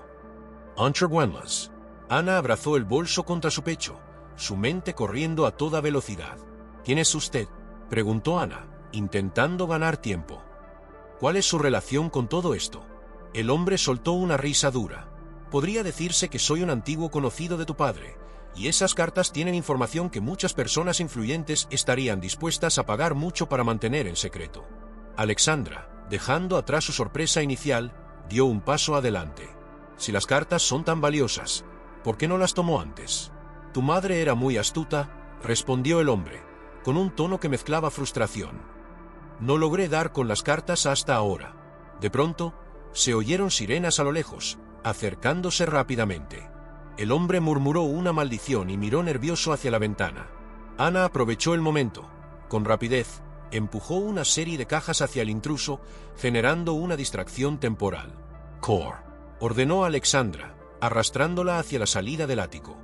«Entreguenlas». Ana abrazó el bolso contra su pecho, su mente corriendo a toda velocidad. «¿Quién es usted?», preguntó Ana, intentando ganar tiempo. «¿Cuál es su relación con todo esto?». El hombre soltó una risa dura. «Podría decirse que soy un antiguo conocido de tu padre, y esas cartas tienen información que muchas personas influyentes estarían dispuestas a pagar mucho para mantener en secreto». Alexandra, dejando atrás su sorpresa inicial, dio un paso adelante. «Si las cartas son tan valiosas, ¿por qué no las tomó antes?». «Tu madre era muy astuta», respondió el hombre, con un tono que mezclaba frustración. «No logré dar con las cartas hasta ahora». De pronto, se oyeron sirenas a lo lejos, acercándose rápidamente. El hombre murmuró una maldición y miró nervioso hacia la ventana. Ana aprovechó el momento. Con rapidez, empujó una serie de cajas hacia el intruso, generando una distracción temporal. «Core», ordenó Alexandra, arrastrándola hacia la salida del ático.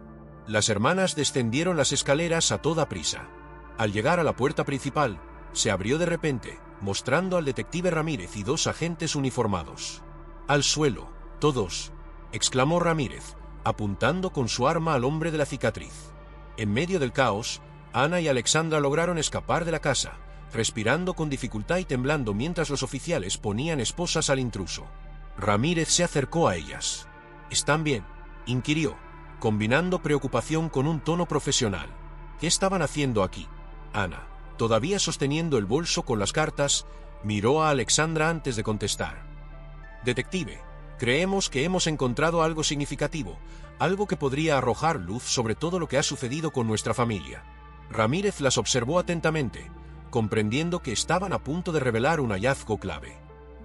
Las hermanas descendieron las escaleras a toda prisa. Al llegar a la puerta principal, se abrió de repente, mostrando al detective Ramírez y dos agentes uniformados. «Al suelo, todos», exclamó Ramírez, apuntando con su arma al hombre de la cicatriz. En medio del caos, Ana y Alexandra lograron escapar de la casa, respirando con dificultad y temblando mientras los oficiales ponían esposas al intruso. Ramírez se acercó a ellas. «¿Están bien?», inquirió, combinando preocupación con un tono profesional. «¿Qué estaban haciendo aquí?». Ana, todavía sosteniendo el bolso con las cartas, miró a Alexandra antes de contestar. «Detective, creemos que hemos encontrado algo significativo, algo que podría arrojar luz sobre todo lo que ha sucedido con nuestra familia». Ramírez las observó atentamente, comprendiendo que estaban a punto de revelar un hallazgo clave.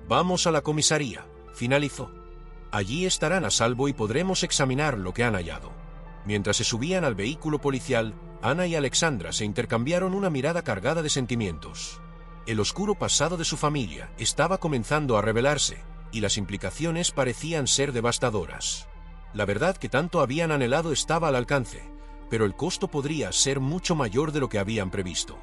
«Vamos a la comisaría», finalizó. «Allí estarán a salvo y podremos examinar lo que han hallado». Mientras se subían al vehículo policial, Ana y Alexandra se intercambiaron una mirada cargada de sentimientos. El oscuro pasado de su familia estaba comenzando a revelarse, y las implicaciones parecían ser devastadoras. La verdad que tanto habían anhelado estaba al alcance, pero el costo podría ser mucho mayor de lo que habían previsto.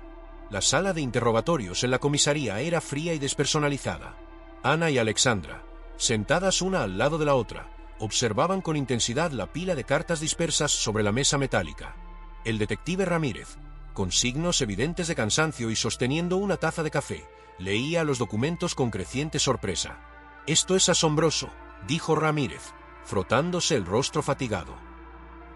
La sala de interrogatorios en la comisaría era fría y despersonalizada. Ana y Alexandra, sentadas una al lado de la otra, observaban con intensidad la pila de cartas dispersas sobre la mesa metálica. El detective Ramírez, con signos evidentes de cansancio y sosteniendo una taza de café, leía los documentos con creciente sorpresa. «Esto es asombroso», dijo Ramírez, frotándose el rostro fatigado.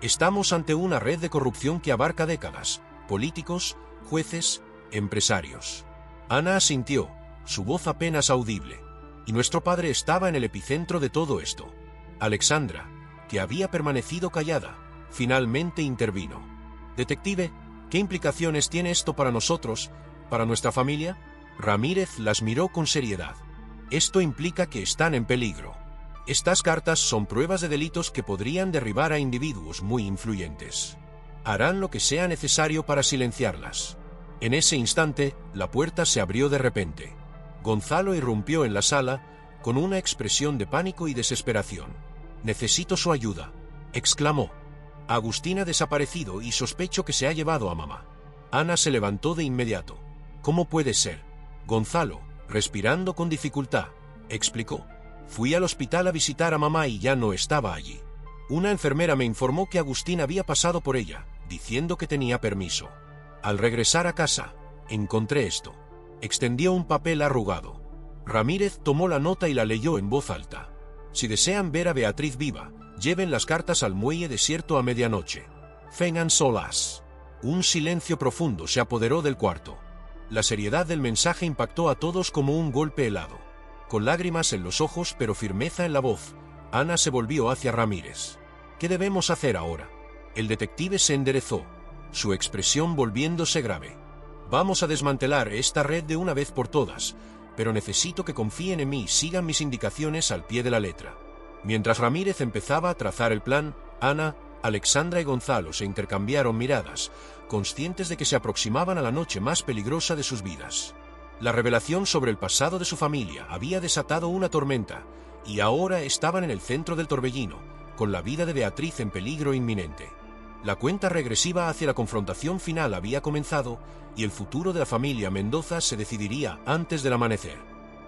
«Estamos ante una red de corrupción que abarca décadas, políticos, jueces, empresarios». Ana asintió, su voz apenas audible. «Y nuestro padre estaba en el epicentro de todo esto». Alexandra, que había permanecido callada, finalmente intervino. «Detective, ¿qué implicaciones tiene esto para nosotros, para nuestra familia?». Ramírez las miró con seriedad. «Esto implica que están en peligro. Estas cartas son pruebas de delitos que podrían derribar a individuos muy influyentes. Harán lo que sea necesario para silenciarlas». En ese instante, la puerta se abrió de repente. Gonzalo irrumpió en la sala, con una expresión de pánico y desesperación. «Necesito su ayuda», exclamó. Agustín ha desaparecido y sospecho que se ha llevado a mamá. Ana se levantó de inmediato. ¿Cómo puede ser? Gonzalo, respirando con dificultad, explicó. Fui al hospital a visitar a mamá y ya no estaba allí. Una enfermera me informó que Agustín había pasado por ella, diciendo que tenía permiso. Al regresar a casa, encontré esto. Extendió un papel arrugado. Ramírez tomó la nota y la leyó en voz alta. Si desean ver a Beatriz viva, lleven las cartas al muelle desierto a medianoche. Fengan solas. Un silencio profundo se apoderó del cuarto. La seriedad del mensaje impactó a todos como un golpe helado. Con lágrimas en los ojos pero firmeza en la voz, Ana se volvió hacia Ramírez. ¿Qué debemos hacer ahora? El detective se enderezó, su expresión volviéndose grave. Vamos a desmantelar esta red de una vez por todas, pero necesito que confíen en mí y sigan mis indicaciones al pie de la letra. Mientras Ramírez empezaba a trazar el plan, Ana, Alexandra y Gonzalo se intercambiaron miradas, conscientes de que se aproximaban a la noche más peligrosa de sus vidas. La revelación sobre el pasado de su familia había desatado una tormenta, y ahora estaban en el centro del torbellino, con la vida de Beatriz en peligro inminente. La cuenta regresiva hacia la confrontación final había comenzado, y el futuro de la familia Mendoza se decidiría antes del amanecer.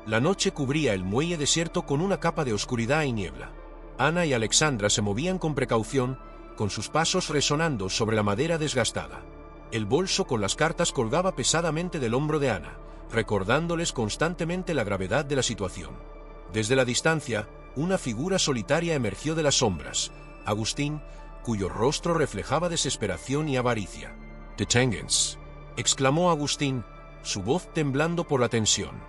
La noche cubría el muelle desierto con una capa de oscuridad y niebla. Ana y Alexandra se movían con precaución, con sus pasos resonando sobre la madera desgastada. El bolso con las cartas colgaba pesadamente del hombro de Ana, recordándoles constantemente la gravedad de la situación. Desde la distancia, una figura solitaria emergió de las sombras, Agustín, cuyo rostro reflejaba desesperación y avaricia. «Deténganse», exclamó Agustín, su voz temblando por la tensión.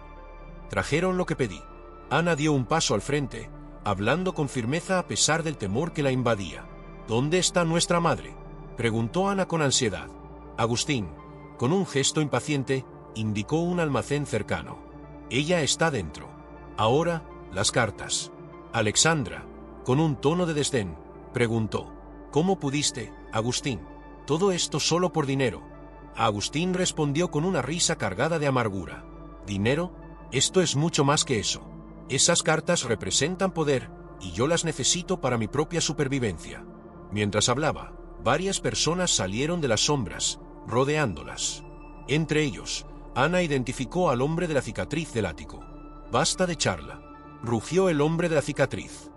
«Trajeron lo que pedí». Ana dio un paso al frente, hablando con firmeza a pesar del temor que la invadía. «¿Dónde está nuestra madre?», preguntó Ana con ansiedad. Agustín, con un gesto impaciente, indicó un almacén cercano. «Ella está dentro». «Ahora, las cartas». Alexandra, con un tono de desdén, preguntó. «¿Cómo pudiste, Agustín? Todo esto solo por dinero». Agustín respondió con una risa cargada de amargura. «¿Dinero? Esto es mucho más que eso. Esas cartas representan poder, y yo las necesito para mi propia supervivencia». Mientras hablaba, varias personas salieron de las sombras, rodeándolas. Entre ellos, Ana identificó al hombre de la cicatriz del ático. «Basta de charla», rugió el hombre de la cicatriz.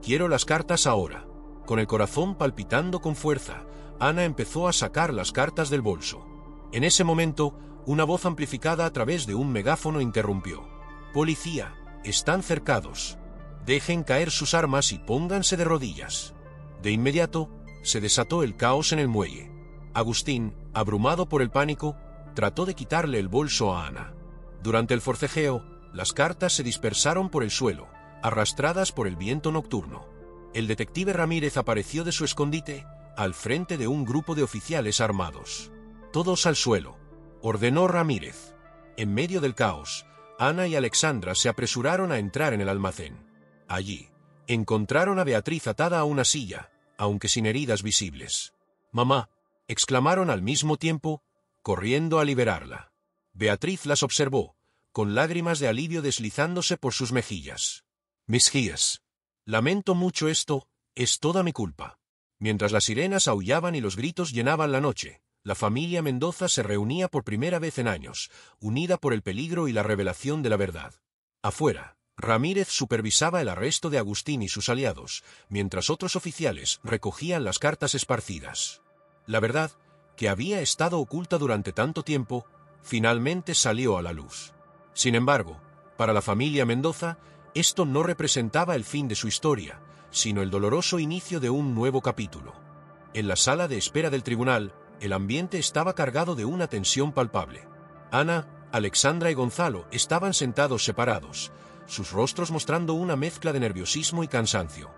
«Quiero las cartas ahora». Con el corazón palpitando con fuerza, Ana empezó a sacar las cartas del bolso. En ese momento, una voz amplificada a través de un megáfono interrumpió. «Policía, están cercados. Dejen caer sus armas y pónganse de rodillas». De inmediato, se desató el caos en el muelle. Agustín, abrumado por el pánico, trató de quitarle el bolso a Ana. Durante el forcejeo, las cartas se dispersaron por el suelo, arrastradas por el viento nocturno. El detective Ramírez apareció de su escondite, al frente de un grupo de oficiales armados. «Todos al suelo», ordenó Ramírez. En medio del caos, Ana y Alexandra se apresuraron a entrar en el almacén. Allí, encontraron a Beatriz atada a una silla, aunque sin heridas visibles. «Mamá», exclamaron al mismo tiempo, corriendo a liberarla. Beatriz las observó, con lágrimas de alivio deslizándose por sus mejillas. «Mis guías. Lamento mucho esto, es toda mi culpa». Mientras las sirenas aullaban y los gritos llenaban la noche, la familia Mendoza se reunía por primera vez en años, unida por el peligro y la revelación de la verdad. Afuera, Ramírez supervisaba el arresto de Agustín y sus aliados, mientras otros oficiales recogían las cartas esparcidas. La verdad, que había estado oculta durante tanto tiempo, finalmente salió a la luz. Sin embargo, para la familia Mendoza, esto no representaba el fin de su historia, sino el doloroso inicio de un nuevo capítulo. En la sala de espera del tribunal, el ambiente estaba cargado de una tensión palpable. Ana, Alexandra y Gonzalo estaban sentados separados, sus rostros mostrando una mezcla de nerviosismo y cansancio.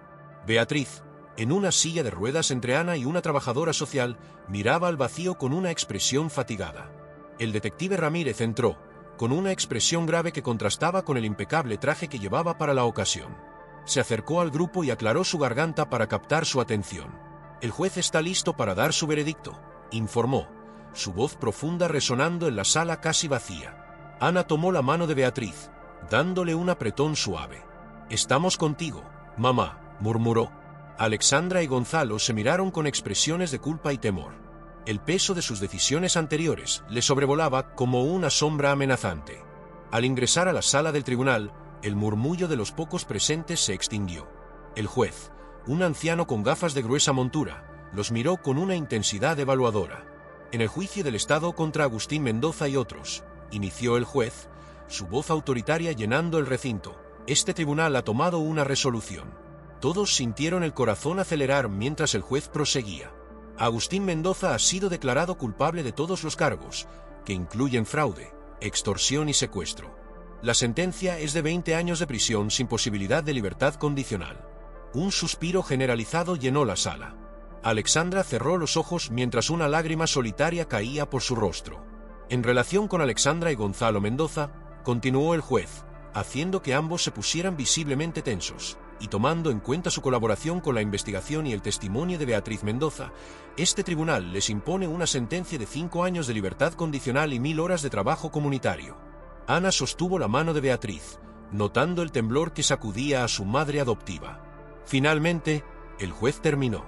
Beatriz, en una silla de ruedas entre Ana y una trabajadora social, miraba al vacío con una expresión fatigada. El detective Ramírez entró, con una expresión grave que contrastaba con el impecable traje que llevaba para la ocasión. Se acercó al grupo y aclaró su garganta para captar su atención. «El juez está listo para dar su veredicto», informó, su voz profunda resonando en la sala casi vacía. Ana tomó la mano de Beatriz, dándole un apretón suave. «Estamos contigo, mamá», murmuró. Alexandra y Gonzalo se miraron con expresiones de culpa y temor. El peso de sus decisiones anteriores les sobrevolaba como una sombra amenazante. Al ingresar a la sala del tribunal, el murmullo de los pocos presentes se extinguió. El juez, un anciano con gafas de gruesa montura, los miró con una intensidad evaluadora. En el juicio del Estado contra Agustín Mendoza y otros, inició el juez, su voz autoritaria llenando el recinto. Este tribunal ha tomado una resolución. Todos sintieron el corazón acelerar mientras el juez proseguía. Agustín Mendoza ha sido declarado culpable de todos los cargos, que incluyen fraude, extorsión y secuestro. La sentencia es de 20 años de prisión sin posibilidad de libertad condicional. Un suspiro generalizado llenó la sala. Alexandra cerró los ojos mientras una lágrima solitaria caía por su rostro. En relación con Alexandra y Gonzalo Mendoza, continuó el juez, haciendo que ambos se pusieran visiblemente tensos, y tomando en cuenta su colaboración con la investigación y el testimonio de Beatriz Mendoza, este tribunal les impone una sentencia de 5 años de libertad condicional y 1000 horas de trabajo comunitario. Ana sostuvo la mano de Beatriz, notando el temblor que sacudía a su madre adoptiva. Finalmente, el juez terminó.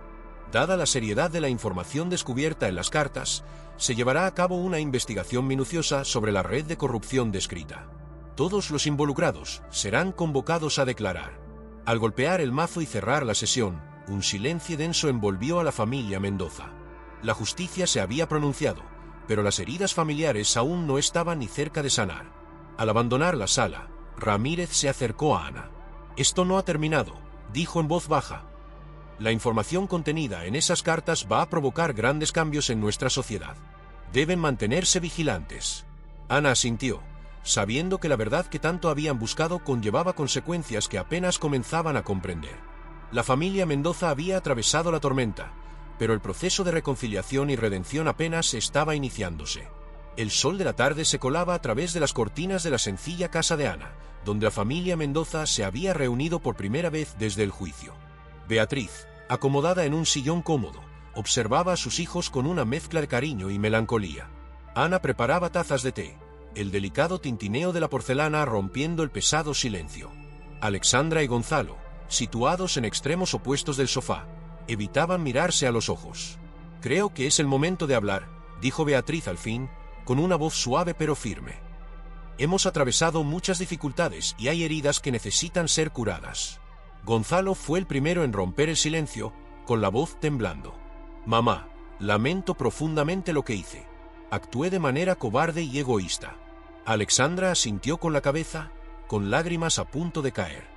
Dada la seriedad de la información descubierta en las cartas, se llevará a cabo una investigación minuciosa sobre la red de corrupción descrita. Todos los involucrados serán convocados a declarar. Al golpear el mazo y cerrar la sesión, un silencio denso envolvió a la familia Mendoza. La justicia se había pronunciado, pero las heridas familiares aún no estaban ni cerca de sanar. Al abandonar la sala, Ramírez se acercó a Ana. «Esto no ha terminado», dijo en voz baja. «La información contenida en esas cartas va a provocar grandes cambios en nuestra sociedad. Deben mantenerse vigilantes». Ana asintió, sabiendo que la verdad que tanto habían buscado conllevaba consecuencias que apenas comenzaban a comprender. La familia Mendoza había atravesado la tormenta, pero el proceso de reconciliación y redención apenas estaba iniciándose. El sol de la tarde se colaba a través de las cortinas de la sencilla casa de Ana, donde la familia Mendoza se había reunido por primera vez desde el juicio. Beatriz, acomodada en un sillón cómodo, observaba a sus hijos con una mezcla de cariño y melancolía. Ana preparaba tazas de té, el delicado tintineo de la porcelana rompiendo el pesado silencio. Alexandra y Gonzalo, situados en extremos opuestos del sofá, evitaban mirarse a los ojos. «Creo que es el momento de hablar», dijo Beatriz al fin, con una voz suave pero firme. «Hemos atravesado muchas dificultades y hay heridas que necesitan ser curadas». Gonzalo fue el primero en romper el silencio, con la voz temblando. «Mamá, lamento profundamente lo que hice. Actué de manera cobarde y egoísta». Alexandra asintió con la cabeza, con lágrimas a punto de caer.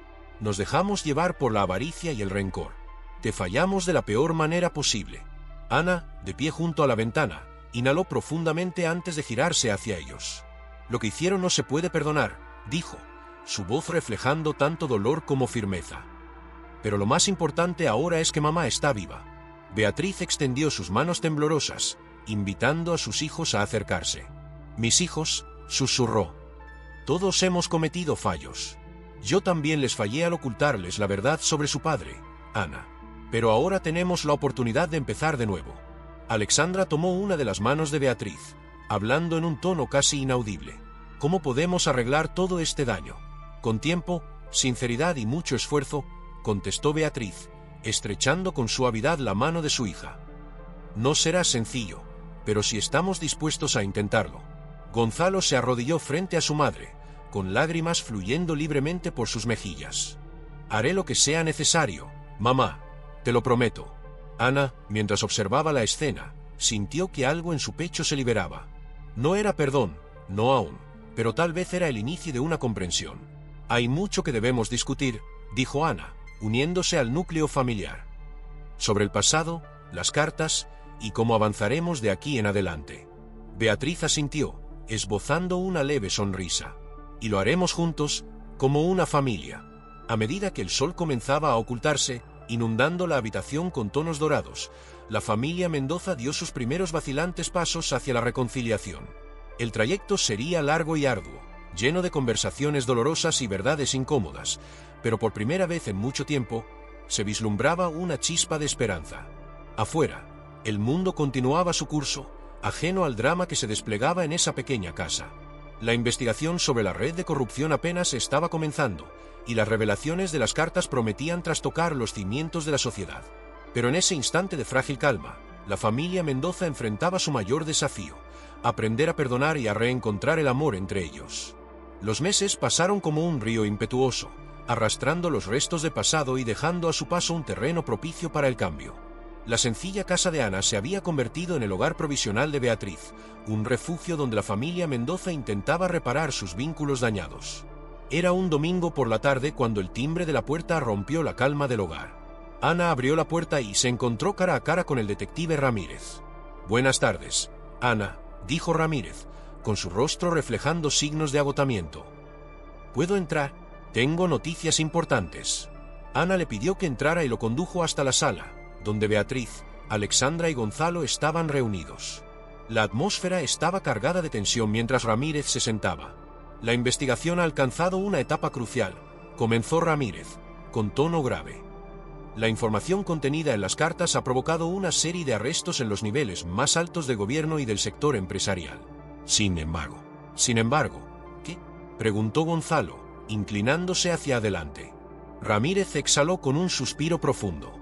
«Nos dejamos llevar por la avaricia y el rencor. Te fallamos de la peor manera posible». Ana, de pie junto a la ventana, inhaló profundamente antes de girarse hacia ellos. «Lo que hicieron no se puede perdonar», dijo, su voz reflejando tanto dolor como firmeza. «Pero lo más importante ahora es que mamá está viva». Beatriz extendió sus manos temblorosas, invitando a sus hijos a acercarse. «Mis hijos», susurró. «Todos hemos cometido fallos. Yo también les fallé al ocultarles la verdad sobre su padre, Ana. Pero ahora tenemos la oportunidad de empezar de nuevo». Alexandra tomó una de las manos de Beatriz, hablando en un tono casi inaudible. «¿Cómo podemos arreglar todo este daño?» «Con tiempo, sinceridad y mucho esfuerzo», contestó Beatriz, estrechando con suavidad la mano de su hija. «No será sencillo, pero si estamos dispuestos a intentarlo». Gonzalo se arrodilló frente a su madre, con lágrimas fluyendo libremente por sus mejillas. «Haré lo que sea necesario, mamá, te lo prometo». Ana, mientras observaba la escena, sintió que algo en su pecho se liberaba. No era perdón, no aún, pero tal vez era el inicio de una comprensión. «Hay mucho que debemos discutir», dijo Ana, uniéndose al núcleo familiar. «Sobre el pasado, las cartas, y cómo avanzaremos de aquí en adelante». Beatriz asintió, esbozando una leve sonrisa. «Y lo haremos juntos, como una familia». A medida que el sol comenzaba a ocultarse, inundando la habitación con tonos dorados, la familia Mendoza dio sus primeros vacilantes pasos hacia la reconciliación. El trayecto sería largo y arduo, lleno de conversaciones dolorosas y verdades incómodas, pero por primera vez en mucho tiempo, se vislumbraba una chispa de esperanza. Afuera, el mundo continuaba su curso, ajeno al drama que se desplegaba en esa pequeña casa. La investigación sobre la red de corrupción apenas estaba comenzando, y las revelaciones de las cartas prometían trastocar los cimientos de la sociedad. Pero en ese instante de frágil calma, la familia Mendoza enfrentaba su mayor desafío: aprender a perdonar y a reencontrar el amor entre ellos. Los meses pasaron como un río impetuoso, arrastrando los restos de pasado y dejando a su paso un terreno propicio para el cambio. La sencilla casa de Ana se había convertido en el hogar provisional de Beatriz, un refugio donde la familia Mendoza intentaba reparar sus vínculos dañados. Era un domingo por la tarde cuando el timbre de la puerta rompió la calma del hogar. Ana abrió la puerta y se encontró cara a cara con el detective Ramírez. «Buenas tardes, Ana», dijo Ramírez, con su rostro reflejando signos de agotamiento. «¿Puedo entrar? Tengo noticias importantes». Ana le pidió que entrara y lo condujo hasta la sala, donde Beatriz, Alexandra y Gonzalo estaban reunidos. La atmósfera estaba cargada de tensión mientras Ramírez se sentaba. «La investigación ha alcanzado una etapa crucial», comenzó Ramírez, con tono grave. «La información contenida en las cartas ha provocado una serie de arrestos en los niveles más altos del gobierno y del sector empresarial. Sin embargo, ¿qué?», preguntó Gonzalo, inclinándose hacia adelante. Ramírez exhaló con un suspiro profundo.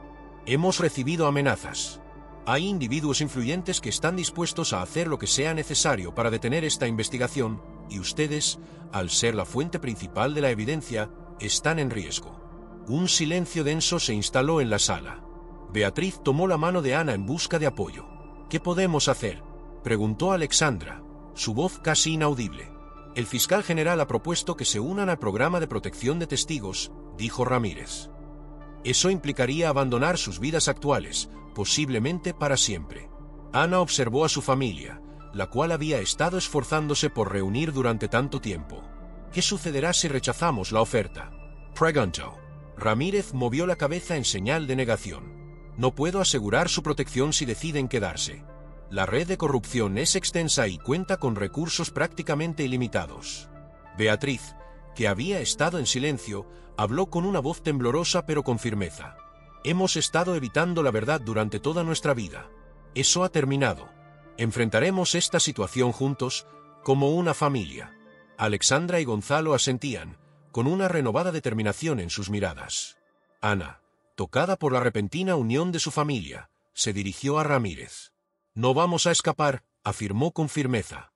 «Hemos recibido amenazas. Hay individuos influyentes que están dispuestos a hacer lo que sea necesario para detener esta investigación, y ustedes, al ser la fuente principal de la evidencia, están en riesgo». Un silencio denso se instaló en la sala. Beatriz tomó la mano de Ana en busca de apoyo. «¿Qué podemos hacer?», preguntó Alexandra, su voz casi inaudible. «El fiscal general ha propuesto que se unan al programa de protección de testigos», dijo Ramírez. «Eso implicaría abandonar sus vidas actuales, posiblemente para siempre». Ana observó a su familia, la cual había estado esforzándose por reunir durante tanto tiempo. «¿Qué sucederá si rechazamos la oferta?», preguntó. Ramírez movió la cabeza en señal de negación. «No puedo asegurar su protección si deciden quedarse. La red de corrupción es extensa y cuenta con recursos prácticamente ilimitados». Beatriz, que había estado en silencio, habló con una voz temblorosa pero con firmeza. «Hemos estado evitando la verdad durante toda nuestra vida. Eso ha terminado. Enfrentaremos esta situación juntos, como una familia». Alexandra y Gonzalo asentían, con una renovada determinación en sus miradas. Ana, tocada por la repentina unión de su familia, se dirigió a Ramírez. «No vamos a escapar», afirmó con firmeza.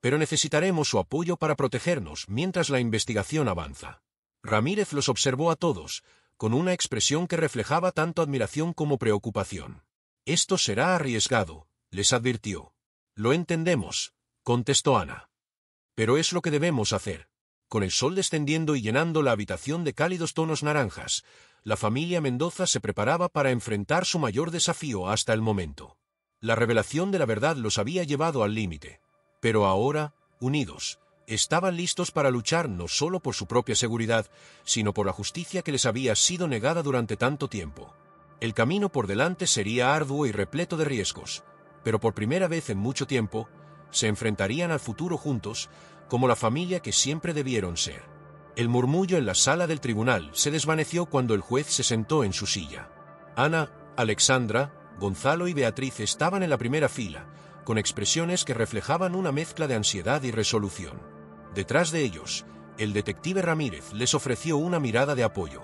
«Pero necesitaremos su apoyo para protegernos mientras la investigación avanza». Ramírez los observó a todos, con una expresión que reflejaba tanto admiración como preocupación. «Esto será arriesgado», les advirtió. «Lo entendemos», contestó Ana. «Pero es lo que debemos hacer». Con el sol descendiendo y llenando la habitación de cálidos tonos naranjas, la familia Mendoza se preparaba para enfrentar su mayor desafío hasta el momento. La revelación de la verdad los había llevado al límite. Pero ahora, unidos, estaban listos para luchar no solo por su propia seguridad, sino por la justicia que les había sido negada durante tanto tiempo. El camino por delante sería arduo y repleto de riesgos, pero por primera vez en mucho tiempo, se enfrentarían al futuro juntos, como la familia que siempre debieron ser. El murmullo en la sala del tribunal se desvaneció cuando el juez se sentó en su silla. Ana, Alexandra, Gonzalo y Beatriz estaban en la primera fila, con expresiones que reflejaban una mezcla de ansiedad y resolución. Detrás de ellos, el detective Ramírez les ofreció una mirada de apoyo.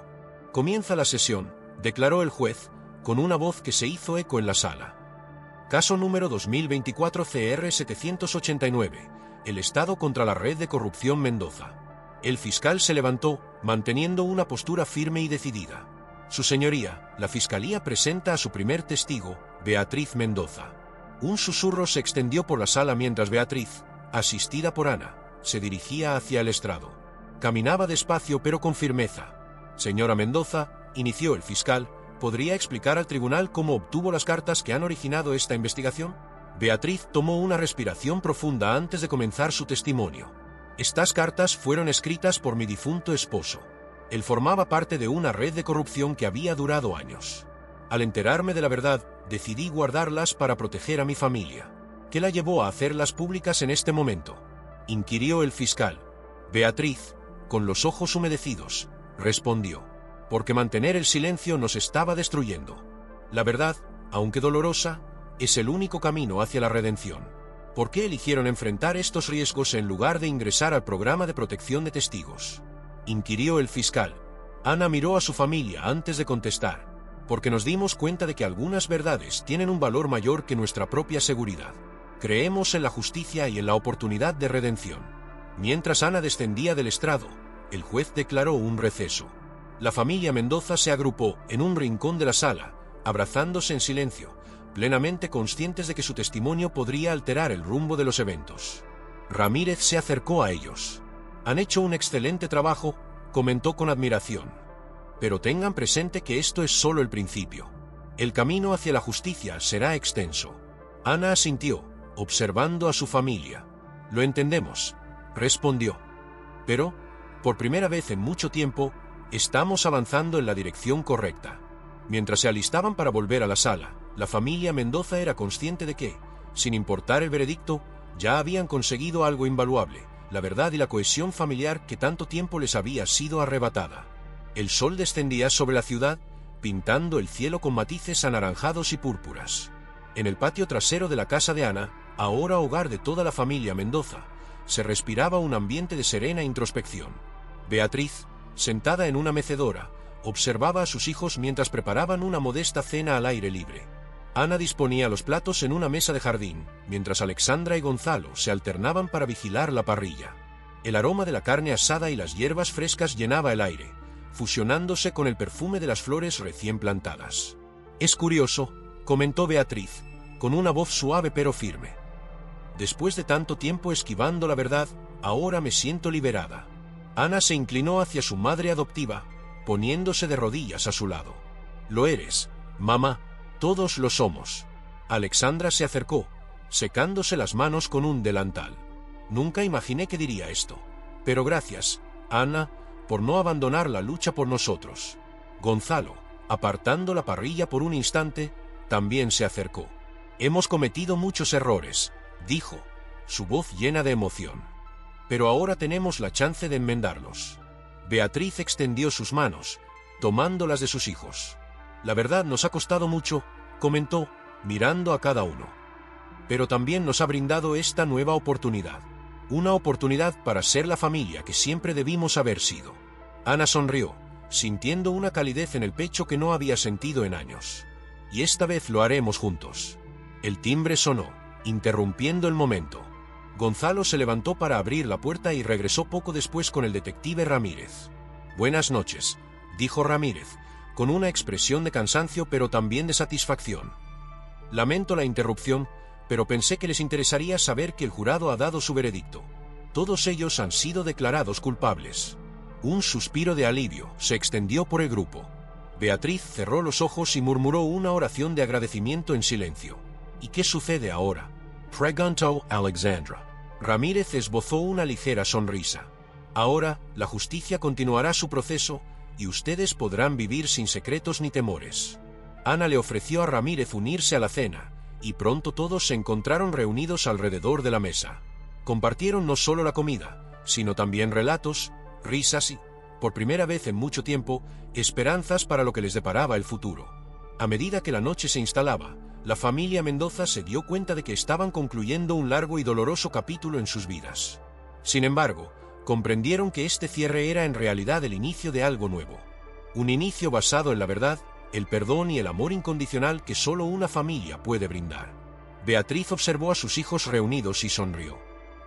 «Comienza la sesión», declaró el juez, con una voz que se hizo eco en la sala. Caso número 2024 CR 789. El Estado contra la red de corrupción Mendoza. El fiscal se levantó, manteniendo una postura firme y decidida. «Su señoría, la fiscalía presenta a su primer testigo, Beatriz Mendoza». Un susurro se extendió por la sala mientras Beatriz, asistida por Ana, se dirigía hacia el estrado. Caminaba despacio pero con firmeza. «Señora Mendoza», inició el fiscal, ¿podría explicar al tribunal cómo obtuvo las cartas que han originado esta investigación? Beatriz tomó una respiración profunda antes de comenzar su testimonio. «Estas cartas fueron escritas por mi difunto esposo. Él formaba parte de una red de corrupción que había durado años. Al enterarme de la verdad, decidí guardarlas para proteger a mi familia». «¿Qué la llevó a hacerlas públicas en este momento?», inquirió el fiscal. Beatriz, con los ojos humedecidos, respondió: «Porque mantener el silencio nos estaba destruyendo. La verdad, aunque dolorosa, es el único camino hacia la redención». ¿Por qué eligieron enfrentar estos riesgos en lugar de ingresar al programa de protección de testigos?, inquirió el fiscal. Ana miró a su familia antes de contestar. Porque nos dimos cuenta de que algunas verdades tienen un valor mayor que nuestra propia seguridad. Creemos en la justicia y en la oportunidad de redención. Mientras Ana descendía del estrado, el juez declaró un receso. La familia Mendoza se agrupó en un rincón de la sala, abrazándose en silencio, plenamente conscientes de que su testimonio podría alterar el rumbo de los eventos. Ramírez se acercó a ellos. «Han hecho un excelente trabajo», comentó con admiración. «Pero tengan presente que esto es solo el principio. El camino hacia la justicia será extenso». Ana asintió, observando a su familia. «Lo entendemos», respondió. «Pero, por primera vez en mucho tiempo, estamos avanzando en la dirección correcta». Mientras se alistaban para volver a la sala, la familia Mendoza era consciente de que, sin importar el veredicto, ya habían conseguido algo invaluable, la verdad y la cohesión familiar que tanto tiempo les había sido arrebatada. El sol descendía sobre la ciudad, pintando el cielo con matices anaranjados y púrpuras. En el patio trasero de la casa de Ana, ahora hogar de toda la familia Mendoza, se respiraba un ambiente de serena introspección. Beatriz, sentada en una mecedora, observaba a sus hijos mientras preparaban una modesta cena al aire libre. Ana disponía los platos en una mesa de jardín, mientras Alexandra y Gonzalo se alternaban para vigilar la parrilla. El aroma de la carne asada y las hierbas frescas llenaba el aire, fusionándose con el perfume de las flores recién plantadas. «Es curioso», comentó Beatriz, con una voz suave pero firme. «Después de tanto tiempo esquivando la verdad, ahora me siento liberada». Ana se inclinó hacia su madre adoptiva, poniéndose de rodillas a su lado. «Lo eres, mamá, todos lo somos». Alexandra se acercó, secándose las manos con un delantal. «Nunca imaginé que diría esto. Pero gracias, Ana, por no abandonar la lucha por nosotros». Gonzalo, apartando la parrilla por un instante, también se acercó. «Hemos cometido muchos errores», dijo, su voz llena de emoción. «Pero ahora tenemos la chance de enmendarlos». Beatriz extendió sus manos, tomándolas de sus hijos. «La verdad nos ha costado mucho», comentó, mirando a cada uno. «Pero también nos ha brindado esta nueva oportunidad. Una oportunidad para ser la familia que siempre debimos haber sido». Ana sonrió, sintiendo una calidez en el pecho que no había sentido en años. «Y esta vez lo haremos juntos». El timbre sonó, interrumpiendo el momento. Gonzalo se levantó para abrir la puerta y regresó poco después con el detective Ramírez. «Buenas noches», dijo Ramírez, con una expresión de cansancio pero también de satisfacción. «Lamento la interrupción, pero pensé que les interesaría saber que el jurado ha dado su veredicto. Todos ellos han sido declarados culpables». Un suspiro de alivio se extendió por el grupo. Beatriz cerró los ojos y murmuró una oración de agradecimiento en silencio. «¿Y qué sucede ahora?», preguntó Alexandra. Ramírez esbozó una ligera sonrisa. «Ahora, la justicia continuará su proceso, y ustedes podrán vivir sin secretos ni temores». Ana le ofreció a Ramírez unirse a la cena, y pronto todos se encontraron reunidos alrededor de la mesa. Compartieron no solo la comida, sino también relatos, risas y, por primera vez en mucho tiempo, esperanzas para lo que les deparaba el futuro. A medida que la noche se instalaba, la familia Mendoza se dio cuenta de que estaban concluyendo un largo y doloroso capítulo en sus vidas. Sin embargo, comprendieron que este cierre era en realidad el inicio de algo nuevo. Un inicio basado en la verdad, el perdón y el amor incondicional que solo una familia puede brindar. Beatriz observó a sus hijos reunidos y sonrió.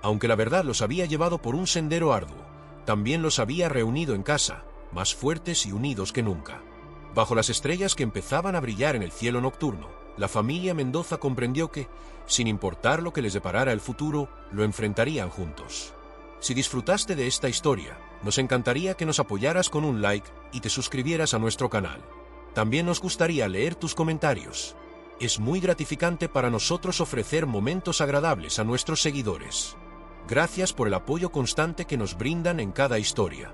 Aunque la verdad los había llevado por un sendero arduo, también los había reunido en casa, más fuertes y unidos que nunca. Bajo las estrellas que empezaban a brillar en el cielo nocturno, la familia Mendoza comprendió que, sin importar lo que les deparara el futuro, lo enfrentarían juntos. Si disfrutaste de esta historia, nos encantaría que nos apoyaras con un like y te suscribieras a nuestro canal. También nos gustaría leer tus comentarios. Es muy gratificante para nosotros ofrecer momentos agradables a nuestros seguidores. Gracias por el apoyo constante que nos brindan en cada historia.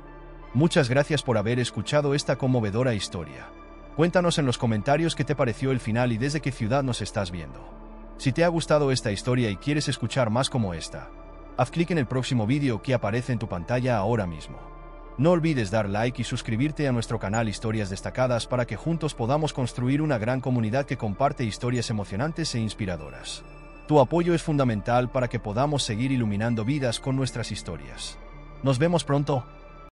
Muchas gracias por haber escuchado esta conmovedora historia. Cuéntanos en los comentarios qué te pareció el final y desde qué ciudad nos estás viendo. Si te ha gustado esta historia y quieres escuchar más como esta, haz clic en el próximo vídeo que aparece en tu pantalla ahora mismo. No olvides dar like y suscribirte a nuestro canal Historias Destacadas para que juntos podamos construir una gran comunidad que comparte historias emocionantes e inspiradoras. Tu apoyo es fundamental para que podamos seguir iluminando vidas con nuestras historias. Nos vemos pronto.